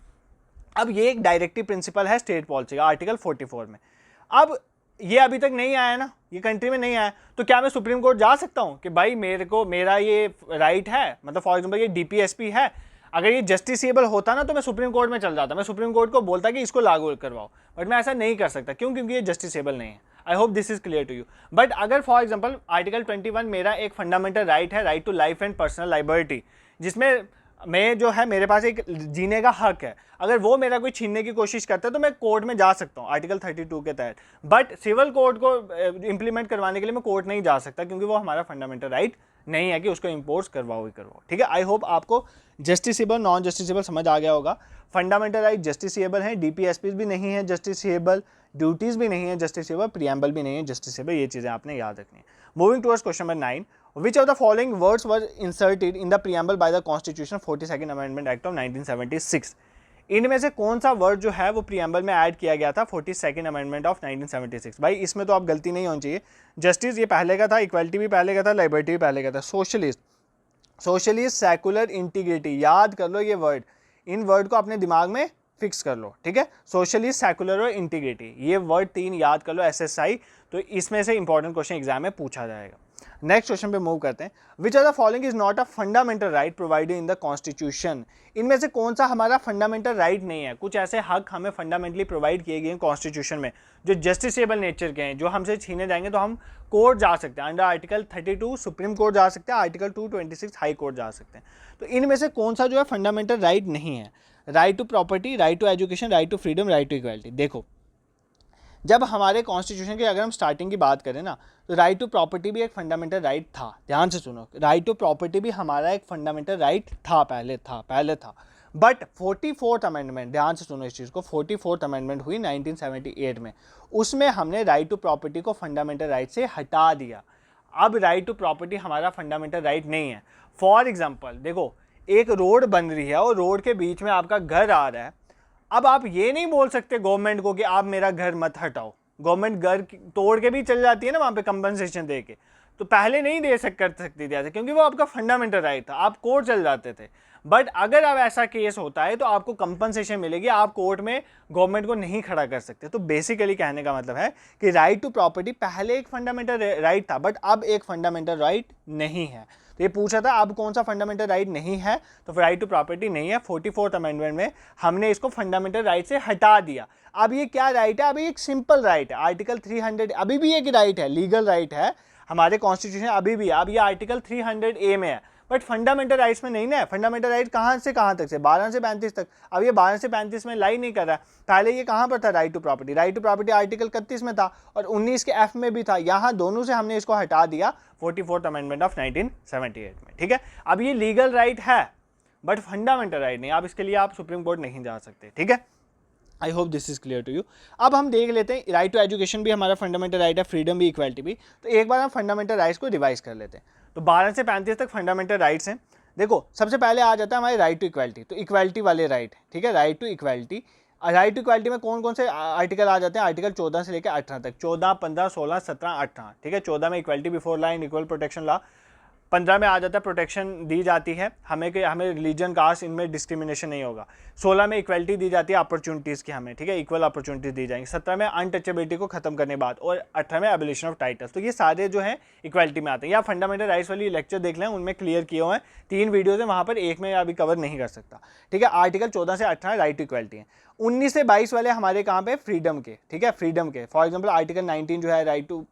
अब ये एक डायरेक्टिव प्रिंसिपल है स्टेट पॉलिसी का, आर्टिकल 44 में। अब ये अभी तक नहीं आया ना, ये कंट्री में नहीं आया, तो क्या मैं सुप्रीम कोर्ट जा सकता हूँ कि भाई मेरे को मेरा ये राइट है, मतलब फॉर एग्जांपल ये DPSP है, अगर ये जस्टिसिएबल होता ना तो मैं सुप्रीम कोर्ट में चल जाता, मैं सुप्रीम कोर्ट को बोलता कि इसको लागू करवाओ, बट मैं ऐसा नहीं कर सकता। क्यों? क्योंकि ये जस्टिसिएबल नहीं है। I hope this is clear to you. But अगर फॉर एग्जाम्पल आर्टिकल 21 मेरा एक फंडामेंटल राइट है, right to life and personal liability, जिसमें मैं जो है मेरे पास एक जीने का हक है, अगर वो मेरा कोई छीनने की कोशिश करता है तो मैं कोर्ट में जा सकता हूँ आर्टिकल 32 के तहत। बट सिविल कोड को इंप्लीमेंट करवाने के लिए मैं कोर्ट नहीं जा सकता, क्योंकि वो हमारा फंडामेंटल राइट नहीं है कि उसको इम्पोज करवाओ ही करवाओ, ठीक है। आई होप आपको जस्टिसिएबल नॉन जस्टिसिएबल समझ आ गया होगा। फंडामेंटल राइट जस्टिसिएबल है, DPSP भी नहीं है जस्टिसिएबल, ड्यूटीज भी नहीं है जस्टिसिएबल, प्रीएम्बल भी नहीं है जस्टिसिएबल, ये चीज़ें आपने याद रखनी है। Moving towards question number 9, which of the following words were inserted in the preamble by the Constitution 42nd Amendment Act of 1976? इनमें से कौन सा वर्ड जो है वो प्रीएम्बल में ऐड किया गया था 42nd अमेंडमेंट ऑफ 1976? भाई इसमें तो आप गलती नहीं होनी चाहिए। जस्टिस ये पहले का था, इक्वालिटी भी पहले का था, लिबर्टी भी पहले का था। सोशलिस्ट, सोशलिस्ट, सेकुलर, इंटीग्रिटी, याद कर लो ये वर्ड, इन वर्ड को अपने दिमाग में फिक्स कर लो, ठीक है। सोशलिस्ट, सेकुलर और इंटीग्रिटी, ये वर्ड 3 याद कर लो, SSI। तो इसमें से इंपॉर्टेंट क्वेश्चन एग्जाम में पूछा जाएगा। नेक्स्ट क्वेश्चन पे मूव करते हैं। Which are the following is not a fundamental right provided in the constitution? इनमें से कौन सा हमारा फंडामेंटल राइट नहीं है? कुछ ऐसे हक हमें फंडामेंटली प्रोवाइड किए गए हैं कॉन्स्टिट्यूशन में जो जस्टिसेबल नेचर के हैं, जो हमसे छीने जाएंगे तो हम कोर्ट जा सकते हैं, अंडर आर्टिकल 32 सुप्रीम कोर्ट जा सकते हैं, आर्टिकल 226 हाई कोर्ट जा सकते हैं। तो इनमें से कौन सा जो है फंडामेंटल राइट नहीं है? Right to property, right to education, right to freedom, right to equality. देखो जब हमारे कॉन्स्टिट्यूशन की अगर हम स्टार्टिंग की बात करें ना, तो राइट टू प्रॉपर्टी भी एक फंडामेंटल राइट था। ध्यान से सुनो, राइट टू प्रॉपर्टी भी हमारा एक फंडामेंटल राइट था, पहले था। बट 44th अमेंडमेंट, ध्यान से सुनो इस चीज़ को, 44th अमेंडमेंट हुई 1978 में, उसमें हमने राइट टू प्रॉपर्टी को फंडामेंटल राइट से हटा दिया। अब राइट टू प्रॉपर्टी हमारा फंडामेंटल राइट नहीं है। फॉर एग्जाम्पल देखो, एक रोड बन रही है और रोड के बीच में आपका घर आ रहा है। अब आप ये नहीं बोल सकते गवर्नमेंट को कि आप मेरा घर मत हटाओ। गवर्नमेंट घर तोड़ के भी चल जाती है ना वहाँ पे कंपनसेशन दे के, तो पहले नहीं कर सकती थी ऐसे, क्योंकि वो आपका फंडामेंटल राइट था, आप कोर्ट चल जाते थे। बट अगर अब ऐसा केस होता है तो आपको कंपनसेशन मिलेगी, आप कोर्ट में गवर्नमेंट को नहीं खड़ा कर सकते। तो बेसिकली कहने का मतलब है कि राइट टू प्रॉपर्टी पहले एक फंडामेंटल राइट था, बट अब एक फंडामेंटल राइट नहीं है। तो ये पूछा था अब कौन सा फंडामेंटल राइट नहीं है, तो राइट टू प्रॉपर्टी नहीं है। 44th अमेंडमेंट में हमने इसको फंडामेंटल राइट से हटा दिया। अब ये क्या राइट है? अभी एक सिंपल राइट है, आर्टिकल 300 अभी भी एक राइट है, लीगल राइट है हमारे कॉन्स्टिट्यूशन अभी भी। अब ये आर्टिकल 300A में है, बट फंडामेंटल राइट्स में नहीं ना है। फंडामेंटल राइट कहाँ से कहाँ तक से? 12 से 35 तक। अब ये 12 से 35 में लाई नहीं कर रहा है। पहले ये कहाँ पर था right to property? Right to property article 31 में था और 19 के F में भी था। यहाँ दोनों से हमने इसको हटा दिया 44th अमेंडमेंट ऑफ 1978 में। ठीक है, अब ये लीगल राइट है बट फंडामेंटल राइट नहीं। आप इसके लिए आप सुप्रीम कोर्ट नहीं जा सकते। ठीक है, I hope this is clear to you. अब हम देख लेते हैं, राइट टू एजुकेशन भी हमारा फंडामेंटल राइट है, फ्रीडम भी, इक्वालिटी भी। तो एक बार हम फंडामेंटल राइट्स को रिवाइज कर लेते हैं। तो 12 से 35 तक फंडामेंटल राइट्स हैं। देखो, सबसे पहले आ जाता है हमारे राइट टू इक्वालिटी। तो इक्वालिटी वाले राइट, ठीक है, right to equality. Right to equality में कौन कौन से आर्टिकल आ जाते हैं? आर्टिकल 14 से लेकर 18 तक। 14, 15, 16, 17, 18। ठीक है, 14 में equality before law and equal protection law. 15 में आ जाता है प्रोटेक्शन दी जाती है हमें कि हमें रिलीजन, कास्ट, इनमें डिस्क्रिमिनेशन नहीं होगा। 16 में इक्वलिटी दी जाती है अपॉर्चुनिटीज़ की हमें, ठीक है, इक्वल अपॉर्चुनिटीज दी जाएंगी। 17 में अनटचेबिलिटी को खत्म करने बाद, और 18 में एबोलिशन ऑफ टाइटल्स। तो ये सारे जो हैं इक्वलिटी में आते हैं। या फंडामेंटल राइट्स वाली लेक्चर देख लें, उनमें क्लियर किए हुए हैं। 3 वीडियोज़ हैं वहाँ पर, एक में अभी कवर नहीं कर सकता। ठीक है, आर्टिकल 14 से 18 राइट टू इक्वलिटी है। 19 से 22 वाले हमारे कहाँ पे? फ्रीडम के। ठीक है, फ्रीडम के। फॉर एग्जाम्पल आर्टिकल 19 जो है राइट टू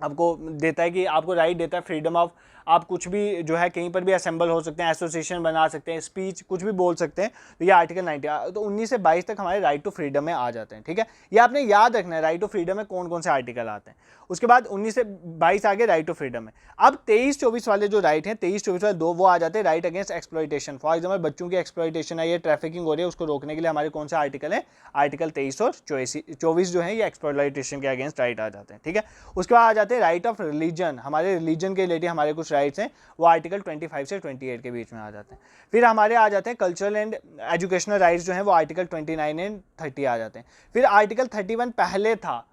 आपको देता है कि आपको राइट देता है फ्रीडम ऑफ, आप कुछ भी जो है कहीं पर भी असेंबल हो सकते हैं, एसोसिएशन बना सकते हैं, स्पीच कुछ भी बोल सकते हैं। तो ये आर्टिकल 90। तो 19 से 22 तक हमारे राइट टू फ्रीडम में आ जाते हैं। ठीक है, ये आपने याद रखना है, राइट टू फ्रीडम में कौन कौन से आर्टिकल आते हैं। उसके बाद 19 से 22 आगे राइट टू फ्रीडम में। अब 23-24 वाले जो राइट हैं, 23-24 वाले दो, वो आ जाते हैं right against exploitation. For example बच्चों की एक्सप्लॉइटेशन है, ये ट्रैफिकिंग हो रही है, उसको रोकने के लिए हमारे कौन से आर्टिकल हैं? आर्टिकल 23 और 24 जो है ये एक्सप्लॉइटेशन के अगेंस्ट राइट आ जाते हैं। ठीक है, उसके बाद आ जाते हैं राइट ऑफ रिलीजन। हमारे रिलीजन के रिलेटेड हमारे कुछ राइट्स हैं, वो आर्टिकल 25 से 28 के बीच में आ जाते हैं। फिर हमारे आ जाते हैं कल्चरल एंड एजुकेशनल राइट्स जो हैं, वो आर्टिकल 29 एंड 30 आ जाते हैं। फिर आर्टिकल 31 पहले था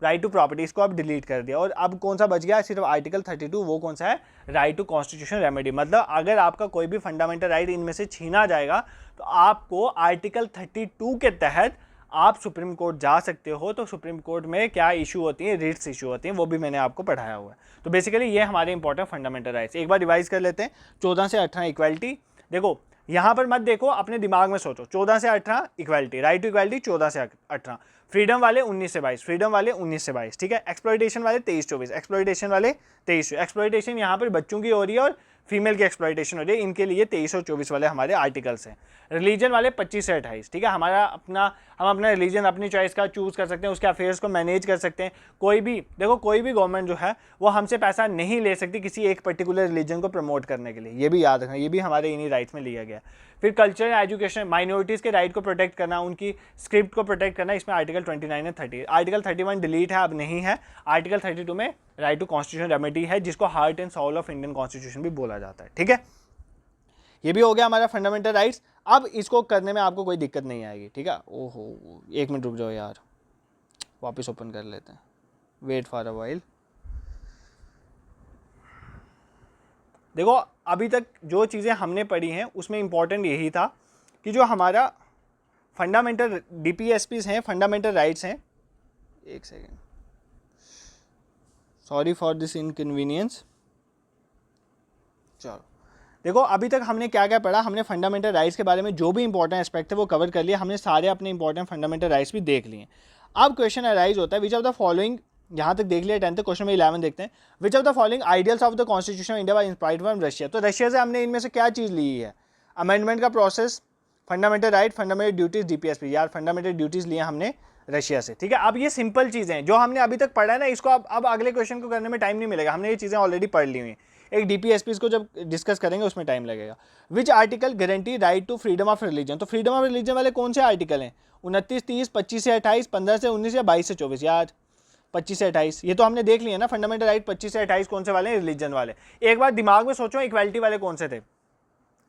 राइट टू प्रॉपर्टी, इसको अब डिलीट कर दिया, और अब कौन सा बच गया? सिर्फ आर्टिकल 32। वो कौन सा है? Right to constitution remedy. मतलब अगर आपका कोई भी फंडामेंटल राइट इनमें से छीना जाएगा तो आपको आर्टिकल 32 के तहत आप सुप्रीम कोर्ट जा सकते हो। तो सुप्रीम कोर्ट में क्या इशू होती है? रिट्स इशू होती हैं, वो भी मैंने आपको पढ़ाया हुआ है। तो बेसिकली ये हमारे इंपॉर्टेंट फंडामेंटल राइट्स। एक बार रिवाइज कर लेते हैं। 14 से 18 इक्वालिटी। देखो यहाँ पर मत देखो, अपने दिमाग में सोचो। 14 से 18 इक्वालिटी, राइट टू इक्वालिटी 14 से 18। फ्रीडम वाले 19 से 22, फ्रीडम वाले 19 से 22। ठीक है, एक्सप्लॉइटेशन वाले 23-24, एक्सप्लॉइटेशन वाले 23। एक्सप्लॉइटेशन यहाँ पर बच्चों की हो रही है और फीमेल की एक्सप्लॉइटेशन हो रही है, इनके लिए 23 और 24 वाले हमारे आर्टिकल्स हैं। रिलीजन वाले 25 से 28। ठीक है, हमारा हम अपना रिलीजन अपनी चॉइस का चूज़ कर सकते हैं, उसके अफेयर्स को मैनेज कर सकते हैं। कोई भी देखो, कोई भी गवर्नमेंट जो है वो हमसे पैसा नहीं ले सकती किसी एक पर्टिकुलर रिलीजन को प्रमोट करने के लिए। ये भी याद रखना, ये भी हमारे इन्हीं राइट्स में लिया गया। फिर कल्चर एंड एजुकेशन, माइनॉरिटीज़ के राइट को प्रोटेक्ट करना, उनकी स्क्रिप्ट को प्रोटेक्ट करना, इसमें आर्टिकल 29 एंड 30। आर्टिकल 31 डिलीट है, अब नहीं है। आर्टिकल 32 में राइट टू कॉन्स्टिट्यूशन रेमेडी है, जिसको heart and soul of Indian constitution भी बोला जाता है। ठीक है, ये भी हो गया हमारा फंडामेंटल राइट्स। अब इसको करने में आपको कोई दिक्कत नहीं आएगी। ठीक है, ओहो 1 मिनट रुक जाओ यार, वापस ओपन कर लेते हैं, वेट फॉर अ वाइल। देखो अभी तक जो चीज़ें हमने पढ़ी हैं उसमें इंपॉर्टेंट यही था कि जो हमारा फंडामेंटल DPSPs हैं, फंडामेंटल राइट्स हैं। एक second, sorry for this inconvenience. चलो देखो, अभी तक हमने क्या क्या पढ़ा? हमने फंडामेंटल राइट्स के बारे में जो भी इंपॉर्टेंट एस्पेक्ट है वो कवर कर लिया। हमने सारे अपने इंपॉर्टेंट फंडामेंटल राइट्स भी देख लिए। अब क्वेश्चन अराइज होता है, विच ऑफ द फॉलोइंग, यहाँ तक देख लिया 10th, क्वेश्चन में 11 देखते हैं। विच of the following ideals of the constitution of India was inspired from Russia. तो रशिया से हमने इनमें से क्या चीज़ ली है? अमेंडमेंट का process, fundamental right, fundamental duties, DPSP। यार फंडामेंटल ड्यूटीज लिए हमने रशिया से। ठीक है, अब ये सिंपल चीज़ें हैं जो हमने अभी तक पढ़ा है ना, इसको अब अगले क्वेश्चन को करने में टाइम नहीं मिलेगा, हमने ये चीज़ें ऑलरेडी पढ़ ली हुई हैं। एक DPSPs को जब डिस्कस करेंगे उसमें टाइम लगेगा। Which article guarantee right to freedom of religion. तो फ्रीडम ऑफ रिलीजन वाले कौन से आर्टिकल हैं? 29, 30, 25 से 28, 15 से 19 या 22 से 24। यार 25 से 28, ये तो हमने देख लिया ना फंडामेंटल राइट 25 से 28 कौन से वाले हैं, रिलीजन वाले। एक बार दिमाग में सोचो इक्वालिटी वाले कौन से थे,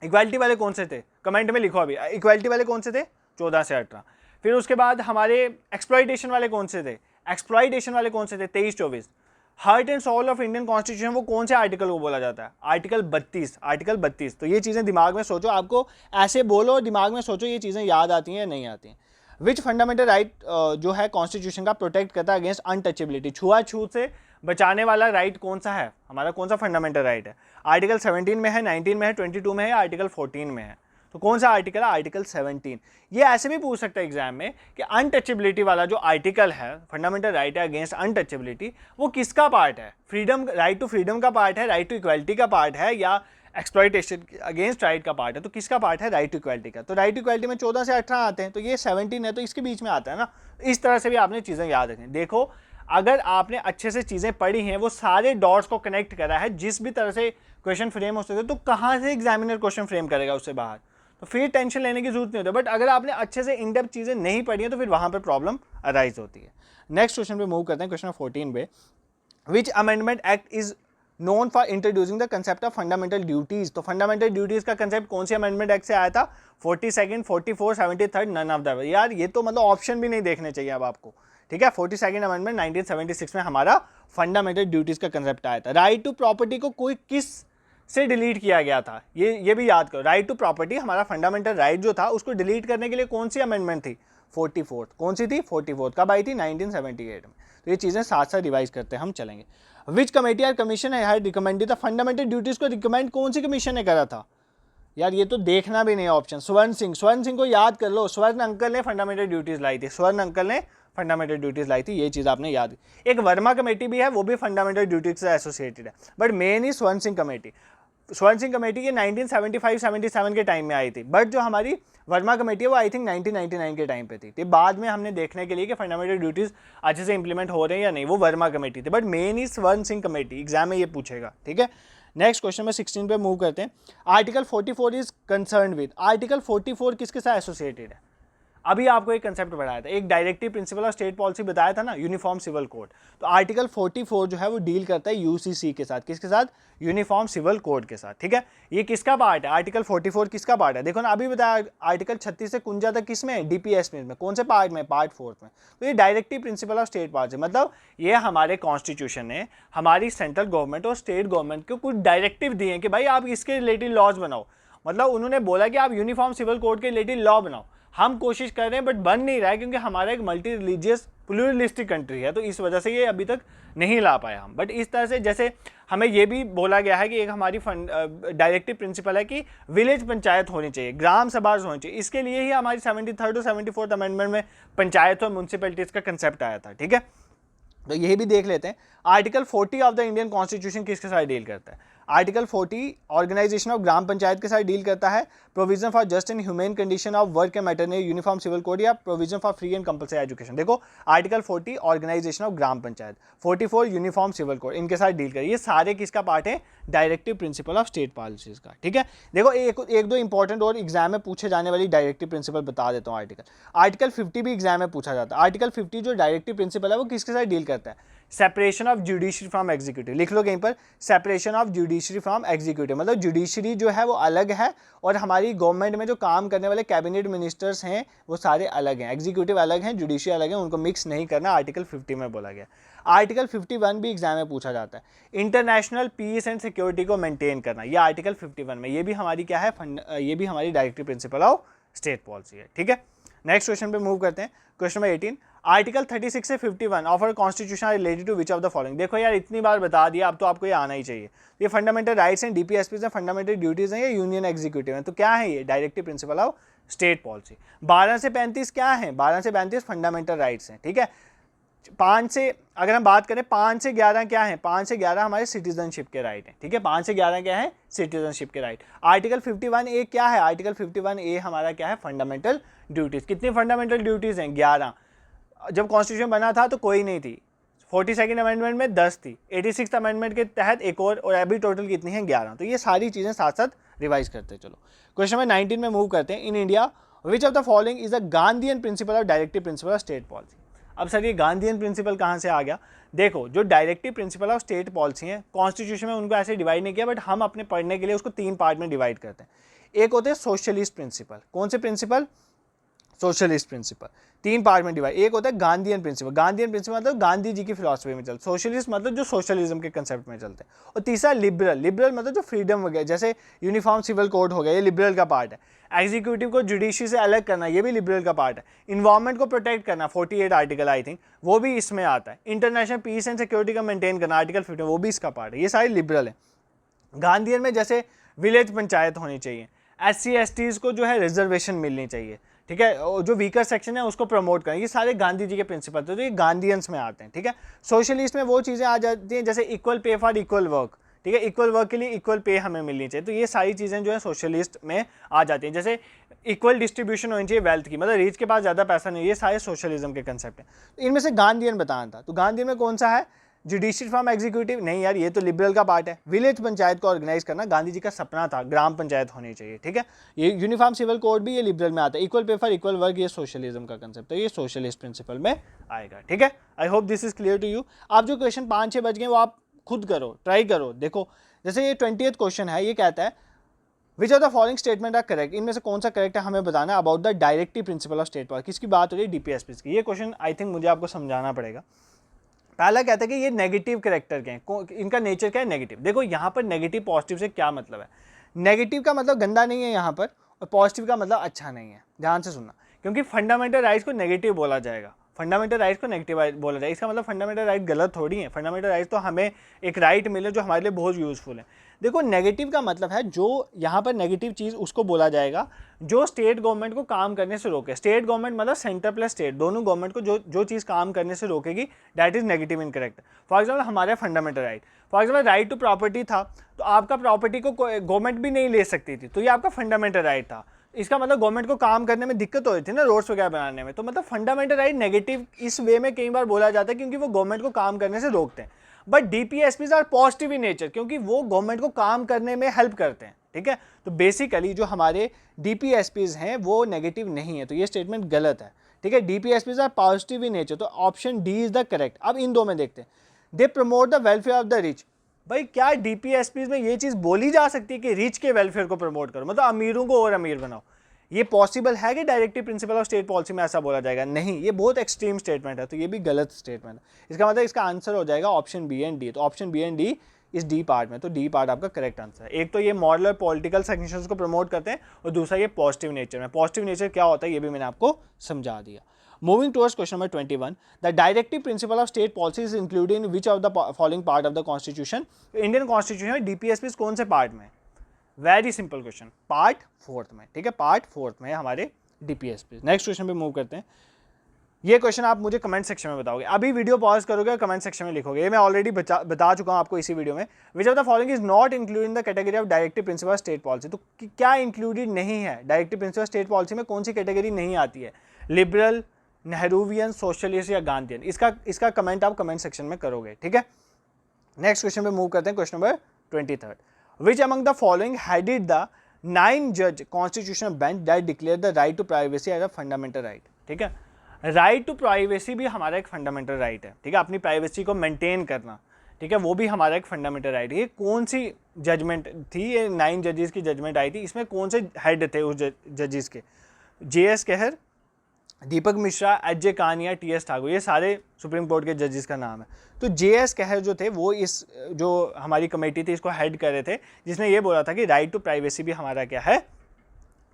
इक्वालिटी वाले कौन से थे, कमेंट में लिखो अभी, इक्वालिटी वाले कौन से थे, 14 से 18। फिर उसके बाद हमारे एक्सप्लॉइटेशन वाले कौन से थे, एक्सप्लॉइटेशन वाले कौन से थे, 23-24। Heart and soul of Indian constitution वो कौन से आर्टिकल को बोला जाता है, आर्टिकल 32, आर्टिकल 32। तो ये चीज़ें दिमाग में सोचो, आपको ऐसे बोलो दिमाग में सोचो, ये चीज़ें याद आती हैं या नहीं आती हैं। विच फंडामेंटल राइट जो है कॉन्स्टिट्यूशन का प्रोटेक्ट करता है अगेंस्ट अनटचेबिलिटी, छुआछूत से बचाने वाला राइट कौन सा है, हमारा कौन सा फंडामेंटल राइट है, आर्टिकल 17 में है, 19 में है, 22 में है, आर्टिकल 14 में है। तो कौन सा आर्टिकल है, आर्टिकल 17। ये ऐसे भी पूछ सकता है एग्जाम में कि अनटचेबिलिटी वाला जो आर्टिकल है, फंडामेंटल राइट है अगेंस्ट अनटचेबिलिटी, वो किसका पार्ट है, फ्रीडम, राइट टू फ्रीडम का पार्ट है, राइट टू इक्वालिटी का पार्ट है, या एक्सप्लॉइटेशन अगेंस्ट राइट का पार्ट है। तो किसका पार्ट है, राइट टू इक्वालिटी का। तो राइट टू इक्वालिटी में 14 से 18 आते हैं, तो ये 17 है, तो इसके बीच में आता है ना। इस तरह से भी आपने चीज़ें याद रखें। देखो अगर आपने अच्छे से चीज़ें पढ़ी हैं, वो सारे डॉट्स को कनेक्ट करा है, जिस भी तरह से क्वेश्चन फ्रेम हो सकते तो कहाँ से एग्जामिनर क्वेश्चन फ्रेम करेगा उससे बाहर, तो फिर टेंशन लेने की जरूरत नहीं होती। बट अगर आपने अच्छे से इन डेप्थ चीज़ें नहीं पढ़ी हैं तो फिर वहाँ पर प्रॉब्लम अराइज होती है। नेक्स्ट क्वेश्चन पे मूव करते हैं, क्वेश्चन 14 पे, विच amendment act is known for introducing the concept of fundamental duties. तो फंडामेंटल ड्यूटीज का कंसेप्ट कौन सी अमेंडमेंट एक्ट से आया था, 42nd, 44, 73, नन ऑफ द। यार ये तो मतलब ऑप्शन भी नहीं देखने चाहिए अब आपको, ठीक है। 42nd अमेंडमेंट 1976 में हमारा फंडामेंटल ड्यूटीज का कंसेप्ट आया था। राइट टू प्रॉपर्टी को कोई किस से डिलीट किया गया था, ये भी याद करो। राइट टू प्रॉपर्टी हमारा फंडामेंटल राइट जो था, उसको डिलीट करने के लिए कौन सी अमेंडमेंट थी, 44th। कौन सी थी, 44th। कब आई थी, 1978 में। तो ये चीज़ें साथ साथ रिवाइज करते हम चलेंगे। विच कमेटी या कमीशन है रिकमेंडेड द फंडामेंटल ड्यूटीज को रिकमेंड कौन सी कमीशन ने करा था, यार ये तो देखना भी नहीं है ऑप्शन। स्वर्ण सिंह को याद कर लो, स्वर्ण अंकल ने फंडामेंटल ड्यूटीज लाई थी, स्वर्ण अंकल ने फंडामेंटल ड्यूटीज लाई थी, ये चीज़ आपने याद। एक वर्मा कमेटी भी है, वो भी फंडामेंटल ड्यूटीज से एसोसिएटेड है, बट मेन ही स्वर्ण सिंह कमेटी। स्वर्ण सिंह कमेटी ये 1975-77 के टाइम में आई थी, बट जो हमारी वर्मा कमेटी है वो आई थिंक 1999 के टाइम पे थी। तो बाद में हमने देखने के लिए कि फंडामेंटल ड्यूटीज अच्छे से इंप्लीमेंट हो रहे हैं या नहीं, वो वर्मा कमेटी थी, बट मेन ही स्वर्ण सिंह कमेटी। एग्जाम में ये पूछेगा, ठीक है। नेक्स्ट क्वेश्चन में 16 पे मूव करते हैं। Article 44 is concern with, article 44 किसके साथ एसोसिएटेड है। अभी आपको एक कंसेप्ट बताया था, एक directive principle of state policy बताया था ना, यूनिफॉर्म सिविल कोड। तो आर्टिकल 44 जो है वो डील करता है यूसीसी के साथ, किसके साथ, यूनिफॉर्म सिविल कोड के साथ, ठीक है। ये किसका पार्ट है, आर्टिकल 44 किसका पार्ट है, देखो ना अभी बताया आर्टिकल 36 से 51 तक किस में है, डीपीएस में, कौन से पार्ट में, पार्ट 4 में। तो ये directive principle of state policy, मतलब ये हमारे कॉन्स्टिट्यूशन ने हमारी सेंट्रल गवर्नमेंट और स्टेट गवर्नमेंट को कुछ डायरेक्टिव दिए कि भाई आप इसके रिलेटेड लॉज बनाओ। मतलब उन्होंने बोला कि आप यूनिफॉर्म सिविल कोड के रिलेटेड लॉ बनाओ। हम कोशिश कर रहे हैं बट बन नहीं रहा है, क्योंकि हमारा एक मल्टी रिलीजियस प्लूरलिस्टिक कंट्री है, तो इस वजह से ये अभी तक नहीं ला पाया हम। बट इस तरह से जैसे हमें ये भी बोला गया है कि एक हमारी डायरेक्टिव प्रिंसिपल है कि विलेज पंचायत होनी चाहिए, ग्राम सभा होनी चाहिए। इसके लिए ही हमारी 73rd और 74th अमेंडमेंट में पंचायत और म्यूनसिपैलिटीज का कंसेप्ट आया था, ठीक है। तो यही भी देख लेते हैं। Article 40 of the Indian constitution किसके साथ डील करता है, article 40 organisation of gram panchayat के साथ डील करता है। Provision for just and humane condition of work and maternity uniform civil code, या provision for free and compulsory education. देखो article 40 organisation of gram panchayat, 44 uniform civil code, इनके साथ डील करें। ये सारे किसका पार्ट है, directive principle of state policies का, ठीक है। देखो एक दो इंपॉर्टेंट और एग्जाम में पूछे जाने वाली डायरेक्टिव प्रिंसिपल बता देता हूँ। आर्टिकल 50 भी एग्जाम में पूछा जाता है। आर्टिकल 50 जो डायरेक्टिव प्रिंसिपल है वो किसके साथ डील करता है, separation of judiciary from executive. लिख लो कहीं पर, separation of judiciary from executive, मतलब जुडिशरी जो है वो अलग है और हमारी गवर्नमेंट में जो काम करने वाले कैबिनेट मिनिस्टर्स हैं वो सारे अलग हैं, एग्जीक्यूटिव अलग हैं, जुडिशरी अलग है, उनको मिक्स नहीं करना, आर्टिकल 50 में बोला गया। आर्टिकल 51 भी एग्जाम में पूछा जाता है, इंटरनेशनल पीस एंड सिक्योरिटी को मेंटेन करना, ये आर्टिकल 51 में, ये भी हमारी क्या है, ये भी हमारी directive principle of state policy है, ठीक है। नेक्स्ट क्वेश्चन पे मूव करते हैं, क्वेश्चन नंबर 18। आर्टिकल 36 से 51 of our constitution related to which of the following. देखो यार इतनी बार बता दिया, अब तो आपको ये आना ही चाहिए। ये फंडामेंटल राइट्स हैं, डीपीएसपी हैं, फंडामेंटल ड्यूटीज हैं, ये यूनियन एग्जीक्यूटिव हैं। तो क्या है ये, directive principle of state policy. 12 से 35 क्या है, 12 से 35 फंडामेंटल राइट्स हैं, ठीक है। 5 से अगर हम बात करें 5 से 11 क्या है, 5 से 11 हमारे सिटीजनशिप के राइट हैं, ठीक है। 5 से 11 क्या है, सिटीजनशिप के राइट। आर्टिकल 51A क्या है, आर्टिकल 51A हमारा क्या है, फंडामेंटल ड्यूटीज। कितनी फंडामेंटल ड्यूटीज हैं, 11। जब कॉन्स्टिट्यूशन बना था तो कोई नहीं थी, 42nd अमेंडमेंट में 10 थी, 86th अमेंडमेंट के तहत एक और अभी टोटल कितनी है, 11। तो ये सारी चीज़ें साथ साथ रिवाइज करते हैं। चलो क्वेश्चन नंबर 19 में मूव करते हैं। In India which of the following is a Gandhian principle of directive principle of state policy. अब सर ये गांधीयन प्रिंसिपल कहाँ से आ गया? देखो, जो directive principle of state policy है, कॉन्स्टिट्यूशन में उनको ऐसे डिवाइड नहीं किया, बट हम अपने पढ़ने के लिए उसको 3 पार्ट में डिवाइड करते हैं। एक होते हैं सोशलिस्ट प्रिंसिपल। कौन से प्रिंसिपल? Socialist principle. 3 पार्ट में डिवाइड। एक होता है गांधीयन प्रिंसिपल। गांधीयन प्रिंसिपल मतलब गांधी जी की फिलॉसफी में चलते। सोशलिस्ट मतलब जो सोशलिज्म के कंसेप्ट में चलते हैं। और तीसरा लिबरल। लिबरल मतलब जो फ्रीडम वगैरह, जैसे यूनिफॉर्म सिविल कोड हो गया, ये लिबरल का पार्ट है। एग्जीक्यूटिव को जुडिशरी से अलग करना, ये भी लिबरल का पार्ट है। इन्वायरमेंट को प्रोटेक्ट करना, 48 आर्टिकल आई थिंक, वो भी इसमें आता है। इंटरनेशनल पीस एंड सिक्योरिटी का मेंटेन करना, आर्टिकल 15, वो भी इसका पार्ट है। ये सारे लिबरल है। गांधीयन में जैसे विलेज पंचायत होनी चाहिए, SC STs को जो है रिजर्वेशन मिलनी चाहिए, ठीक है, जो वीकर सेक्शन है उसको प्रमोट करें, ये सारे गांधी जी के प्रिंसिपल थे, तो ये गांधीयंस में आते हैं, ठीक है। सोशलिस्ट में वो चीज़ें आ जाती हैं जैसे equal pay for equal work, ठीक है, इक्वल वर्क के लिए इक्वल पे हमें मिलनी चाहिए, तो ये सारी चीज़ें जो है सोशलिस्ट में आ जाती हैं। जैसे इक्वल डिस्ट्रीब्यूशन होनी चाहिए वेल्थ की, मतलब रिच के पास ज़्यादा पैसा नहीं, ये सारे सोशलिज्म के कंसेप्ट हैं। तो इनमें से गांधीयन बताना था, तो गांधीयन में कौन सा है? जुडिशियल फ्रॉम एग्जीक्यूटिव, नहीं यार ये तो लिबरल का पार्ट है। विलेज पंचायत को ऑर्गेनाइज करना, गांधी जी का सपना था, ग्राम पंचायत होनी चाहिए, ठीक है। ये यूनिफॉर्म सिविल कोड भी ये लिबरल में आता है। Equal pay for equal work, ये सोशलिज्म का कंसेप्ट है, ये सोशलिस्ट प्रिंसिपल में आएगा, ठीक है। I hope this is clear to you. आप जो क्वेश्चन 5-6 बच गए वो आप खुद करो, ट्राई करो। देखो जैसे ये 20th क्वेश्चन है, ये कहता है which of the following statement are correct, इनमें से कौन सा करेक्ट है हमें बताना है about the directive principle of state policy. किसकी बात हो रही है? DPSP की। ये क्वेश्चन आई थिंक मुझे आपको समझाना पड़ेगा। पहला कहता है कि ये नेगेटिव कैरेक्टर के हैं, इनका नेचर क्या है? नेगेटिव। देखो यहाँ पर नेगेटिव पॉजिटिव से क्या मतलब है? नेगेटिव का मतलब गंदा नहीं है यहाँ पर, और पॉजिटिव का मतलब अच्छा नहीं है। ध्यान से सुनना, क्योंकि फंडामेंटल राइट्स को नेगेटिव बोला जाएगा, फंडामेंटल राइट्स को नेगेटिव बोला जाएगा, इसका मतलब फंडामेंटल राइट गलत थोड़ी है। फंडामेंटल राइट्स तो हमें एक राइट मिले जो हमारे लिए बहुत यूजफुल है। देखो नेगेटिव का मतलब है जो यहाँ पर नेगेटिव चीज़ उसको बोला जाएगा जो स्टेट गवर्नमेंट को काम करने से रोके। स्टेट गवर्नमेंट मतलब सेंटर प्लस स्टेट, दोनों गवर्नमेंट को जो चीज़ काम करने से रोकेगी, that is negative incorrect. For example हमारे fundamental right, for example right to property था, तो आपका प्रॉपर्टी को गवर्नमेंट भी नहीं ले सकती थी, तो ये आपका फंडामेंटल राइट था। इसका मतलब गवर्नमेंट को काम करने में दिक्कत हो रही थी ना, रोड्स वगैरह बनाने में, तो मतलब फंडामेंटल राइट नेगेटिव इस वे में कई बार बोला जाता है क्योंकि वो गवर्नमेंट को काम करने से रोकते हैं। But DPSPs are positive in nature, क्योंकि वो गवर्नमेंट को काम करने में हेल्प करते हैं, ठीक है। तो बेसिकली जो हमारे DPSPs हैं वो नेगेटिव नहीं है, तो ये स्टेटमेंट गलत है, ठीक है। DPSPs are positive in nature, तो option D is the correct. अब इन दो में देखते हैं। They promote the welfare of the rich. भाई क्या DPSPs में ये चीज़ बोली जा सकती है कि रिच के वेलफेयर को प्रमोट करो, मतलब अमीरों को और अमीर बनाओ? ये पॉसिबल है कि directive principle of state policy में ऐसा बोला जाएगा? नहीं, ये बहुत एक्सट्रीम स्टेटमेंट है, तो ये भी गलत स्टेटमेंट है। इसका मतलब इसका आंसर हो जाएगा ऑप्शन बी एंड डी। तो ऑप्शन बी एंड डी इस डी पार्ट में, तो डी पार्ट आपका करेक्ट आंसर है। एक तो ये मॉरल और पॉलिटिकल सेक्शंस को प्रमोट करते हैं, और दूसरा ये पॉजिटिव नेचर में। पॉजिटिव नेचर क्या होता है ये भी मैंने आपको समझा दिया। Moving towards question number 21, the directive principle of state policy is included in which of the following part of the constitution. Indian constitution में DPSPs कौन से पार्ट में? वेरी सिंपल क्वेश्चन, पार्ट 4 में, ठीक है, पार्ट 4 में हमारे DPSP। नेक्स्ट क्वेश्चन पे मूव करते हैं। ये क्वेश्चन आप मुझे कमेंट सेक्शन में बताओगे, अभी वीडियो पॉज करोगे और कमेंट सेक्शन में लिखोगे। ये मैं ऑलरेडी बता चुका हूँ आपको इसी वीडियो में। विच of the following is not included in the category of directive principle of state policy. तो क्या इंक्लूडेड नहीं है directive principle of state policy में? कौन सी कैटेगरी नहीं आती है? लिबरल, नेहरूवियन, सोशलिस्ट या गांधीयन? इसका कमेंट आप कमेंट सेक्शन में करोगे, ठीक है। नेक्स्ट क्वेश्चन पे मूव करते हैं। Question number 23, which among the following headed the 9 जज constitutional bench that declare the right to privacy as a fundamental right, ठीक है। राइट टू प्राइवेसी भी हमारा एक फंडामेंटल राइट है, ठीक है, अपनी प्राइवेसी को मेंटेन करना, ठीक है, वो भी हमारा एक फंडामेंटल राइट है। ये कौन सी जजमेंट थी? ये 9 जजेस की जजमेंट आई थी। इसमें कौन से हेड थे उस जजेस के? JS कहर, दीपक मिश्रा, HJ कानिया, TS ठाकुर, ये सारे सुप्रीम कोर्ट के जजेस का नाम है। तो JS कहर जो थे वो इस जो हमारी कमेटी थी इसको हेड कर रहे थे, जिसने ये बोला था कि राइट टू प्राइवेसी भी हमारा क्या है?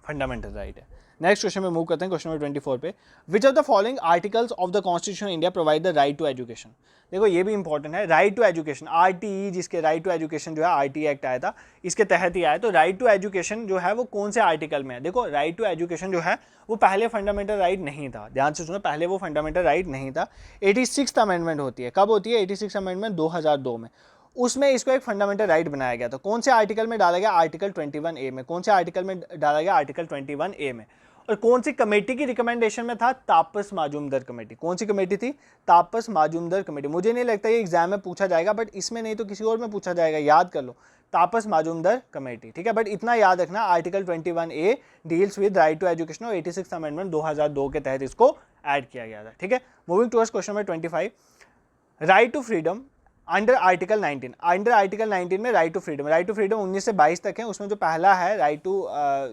फंडामेंटल राइट है। नेक्स्ट क्वेश्चन में मूव करते हैं। क्वेश्चन नंबर 24 पे, which of the following articles of the constitution India provide the right to education. देखो ये भी इंपॉर्टेंट है, राइट टू एजुकेशन, RTE, जिसके राइट टू एजुकेशन जो है RTE एक्ट आया था, इसके तहत ही आया। तो राइट टू एजुकेशन जो है वो कौन से आर्टिकल में है? देखो राइट टू एजुकेशन जो है वो पहले फंडामेंटल राइट नहीं था, ध्यान से सुनो, पहले वो फंडामेंटल राइट नहीं था। 86th अमेंडमेंट होती है, कब होती है? 86th अमेंडमेंट 2002 में, उसमें इसको एक फंडामेंटल राइट बनाया गया था। कौन से आर्टिकल में डाला गया? आर्टिकल 21A में। कौन से आर्टिकल में डाला गया? आर्टिकल 21A में। और कौन सी कमेटी की रिकमेंडेशन में था? तापस माजुमदार कमेटी। कौन सी कमेटी थी? तापस माजुमदार कमेटी। मुझे नहीं लगता ये एग्जाम में पूछा जाएगा, बट इसमें नहीं तो किसी और में पूछा जाएगा, याद कर लो, तापस माजुमदार कमेटी, ठीक है। बट इतना याद रखना, article 21A deals with right to education और 86th अमेंडमेंट 2002 के तहत इसको ऐड किया गया था, ठीक है। Moving towards question number 25, right to freedom under article 19, under article 19 में राइट टू फ्रीडम 19 से 22 तक है, उसमें जो पहला है राइट टू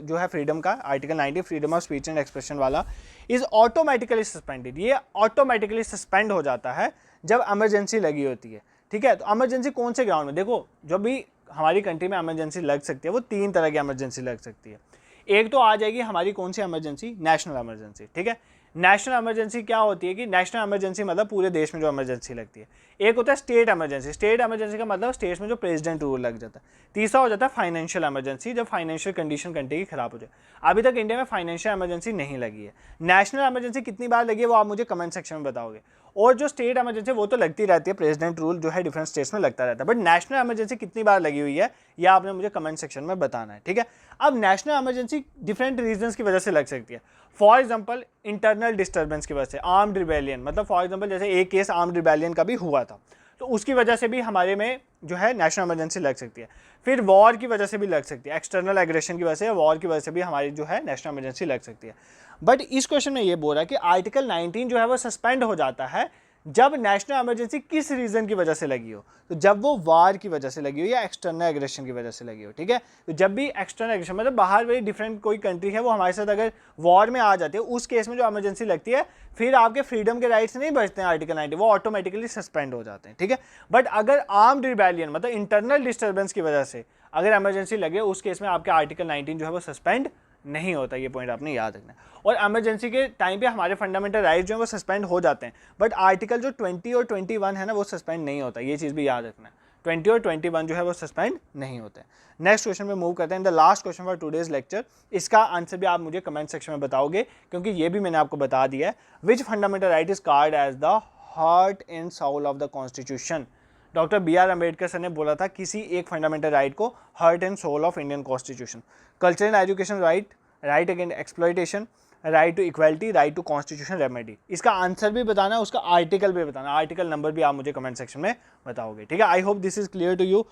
जो है फ्रीडम का article 19 freedom of speech and expression वाला इज ऑटोमेटिकली सस्पेंडेड, ये ऑटोमेटिकली सस्पेंड हो जाता है जब इमरजेंसी लगी होती है, ठीक है। तो इमरजेंसी कौन से ग्राउंड में, देखो जब भी हमारी कंट्री में इमरजेंसी लग सकती है वो 3 तरह की इमरजेंसी लग सकती है। एक तो आ जाएगी हमारी कौन सी इमरजेंसी, नेशनल इमरजेंसी, ठीक है। नेशनल इमरजेंसी क्या होती है कि नेशनल इमरजेंसी मतलब पूरे देश में जो इमरजेंसी लगती है। एक होता है स्टेट इमरजेंसी, स्टेट इमरजेंसी का मतलब स्टेट में जो प्रेसिडेंट रूल लग जाता है। तीसरा हो जाता है फाइनेंशियल इमरजेंसी, जब फाइनेंशियल कंडीशन कंट्री की खराब हो जाए। अभी तक इंडिया में फाइनेंशियल इमरजेंसी नहीं लगी है। नेशनल इमरजेंसी कितनी बार लगी है वो आप मुझे कमेंट सेक्शन में बताओगे। और जो स्टेट इमरजेंसी वो तो लगती रहती है, प्रेसिडेंट रूल जो है डिफरेंट स्टेट्स में लगता रहता है, बट नेशनल इमरजेंसी कितनी बार लगी हुई है ये आपने मुझे कमेंट सेक्शन में बताना है, ठीक है। अब नेशनल इमरजेंसी डिफरेंट रीजंस की वजह से लग सकती है। फॉर एग्जांपल इंटरनल डिस्टर्बेंस की वजह से, आर्म्ड रिबेलियन, मतलब फॉर एग्जांपल जैसे एक केस आर्म्ड रिबेलियन का भी हुआ था, तो उसकी वजह से भी हमारे में जो है नेशनल इमरजेंसी लग सकती है। फिर वॉर की वजह से भी लग सकती है, एक्सटर्नल एग्रेशन की वजह से, वॉर की वजह से भी हमारी जो है नेशनल इमरजेंसी लग सकती है। बट इस क्वेश्चन में ये बोल रहा है कि आर्टिकल 19 जो है वो सस्पेंड हो जाता है जब नेशनल इमरजेंसी किस रीजन की वजह से लगी हो, तो जब वो वार की वजह से लगी हो या एक्सटर्नल एग्रेशन की वजह से लगी हो, ठीक है। तो जब भी एक्सटर्नल एग्रेशन मतलब बाहर वाली डिफरेंट कोई कंट्री है वो हमारे साथ अगर वॉर में आ जाती है, उस केस में जो इमरजेंसी लगती है फिर आपके फ्रीडम के राइट्स नहीं बचते हैं आर्टिकल 19, वो ऑटोमेटिकली सस्पेंड हो जाते हैं, ठीक है। बट अगर आर्म्ड रिबेलियन मतलब इंटरनल डिस्टर्बेंस की वजह से अगर इमरजेंसी लगे उस केस में आपके आर्टिकल 19 जो है वो सस्पेंड नहीं होता, ये पॉइंट आपने याद रखना है। और इमरजेंसी के टाइम पे हमारे फंडामेंटल राइट्स जो है वो सस्पेंड हो जाते हैं, बट आर्टिकल जो 20 और 21 है ना वो सस्पेंड नहीं होता, ये चीज़ भी याद रखना है। 20 और 21 जो है वो सस्पेंड नहीं होते हैं। नेक्स्ट क्वेश्चन में मूव करते हैं, the last question for today's lecture. इसका आंसर भी आप मुझे कमेंट सेक्शन में बताओगे क्योंकि ये भी मैंने आपको बता दिया है। Which fundamental right is called as the heart and soul of the constitution. Doctor BR Ambedkar sir ने बोला था किसी एक फंडामेंटल राइट को heart and soul of Indian constitution. Cultural and education right, right against exploitation, right to equality, right to constitution remedy. इसका answer भी बताना है, उसका आर्टिकल भी बताना, आर्टिकल नंबर भी आप मुझे कमेंट सेक्शन में बताओगे, ठीक है। I hope this is clear to you.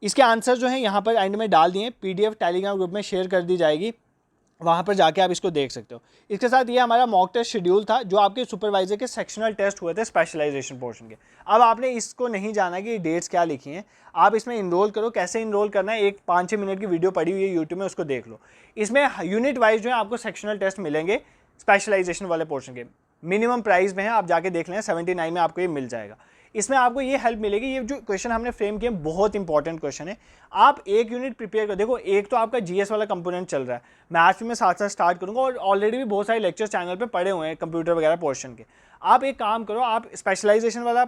इसके आंसर जो है यहाँ पर एंड में डाल दिए, PDF टेलीग्राम ग्रुप में शेयर कर दी जाएगी, वहाँ पर जाके आप इसको देख सकते हो। इसके साथ ये हमारा मॉक टेस्ट शेड्यूल था जो आपके सुपरवाइजर के सेक्शनल टेस्ट हुए थे स्पेशलाइजेशन पोर्शन के। अब आपने इसको नहीं जाना कि डेट्स क्या लिखी हैं, आप इसमें इनरोल करो। कैसे इनरोल करना है, एक 5-6 मिनट की वीडियो पड़ी हुई है यूट्यूब में, उसको देख लो। इसमें यूनिट वाइज जो है आपको सेक्शनल टेस्ट मिलेंगे स्पेशलाइजेशन वाले पोर्शन के, मिनिमम प्राइस में है, आप जाके देख लें, 79 में आपको ये मिल जाएगा। इसमें आपको ये हेल्प मिलेगी, ये जो क्वेश्चन हमने फ्रेम किए बहुत इंपॉर्टेंट क्वेश्चन है। आप एक यूनिट प्रिपेयर करो, देखो एक तो आपका GS वाला कंपोनेंट चल रहा है, मैथ्स भी मैं साथ साथ स्टार्ट करूंगा और ऑलरेडी भी बहुत सारे लेक्चर्स चैनल पे पड़े हुए हैं कंप्यूटर वगैरह पोर्शन के। आप एक काम करो, आप स्पेशलाइजेशन वाला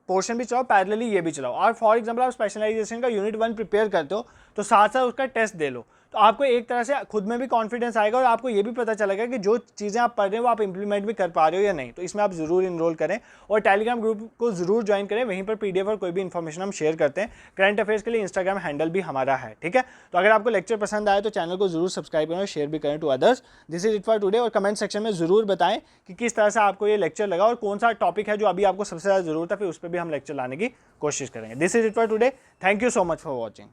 पोर्शन भी चलाओ, पैरेलली ये भी चलाओ। और फॉर एग्जांपल आप स्पेशलाइजेशन का यूनिट 1 प्रिपेयर करते हो तो साथ साथ उसका टेस्ट दे लो, तो आपको एक तरह से खुद में भी कॉन्फिडेंस आएगा और आपको ये भी पता चलेगा कि जो चीज़ें आप पढ़ रहे हो वो आप इंप्लीमेंट भी कर पा रहे हो या नहीं। तो इसमें आप जरूर इनरोल करें और टेलीग्राम ग्रुप को जरूर ज्वाइन करें, वहीं पर PDF और कोई भी इन्फॉर्मेशन हम शेयर करते हैं। करंट अफेयर्स के लिए इंस्टाग्राम हैंडल भी हमारा है, ठीक है। तो अगर आपको लेक्चर पसंद आए तो चैनल को जरूर सब्सक्राइब करें और शेयर भी करें to others. This is it for today. और कमेंट सेक्शन में जरूर बताएं कि किस तरह से आपको ये लेक्चर लगा और कौन सा टॉपिक है जो अभी आपको सबसे ज़्यादा जरूरत है, फिर उस पर भी हम लेक्चर लाने की कोशिश करेंगे। This is it for today. Thank you so much for watching.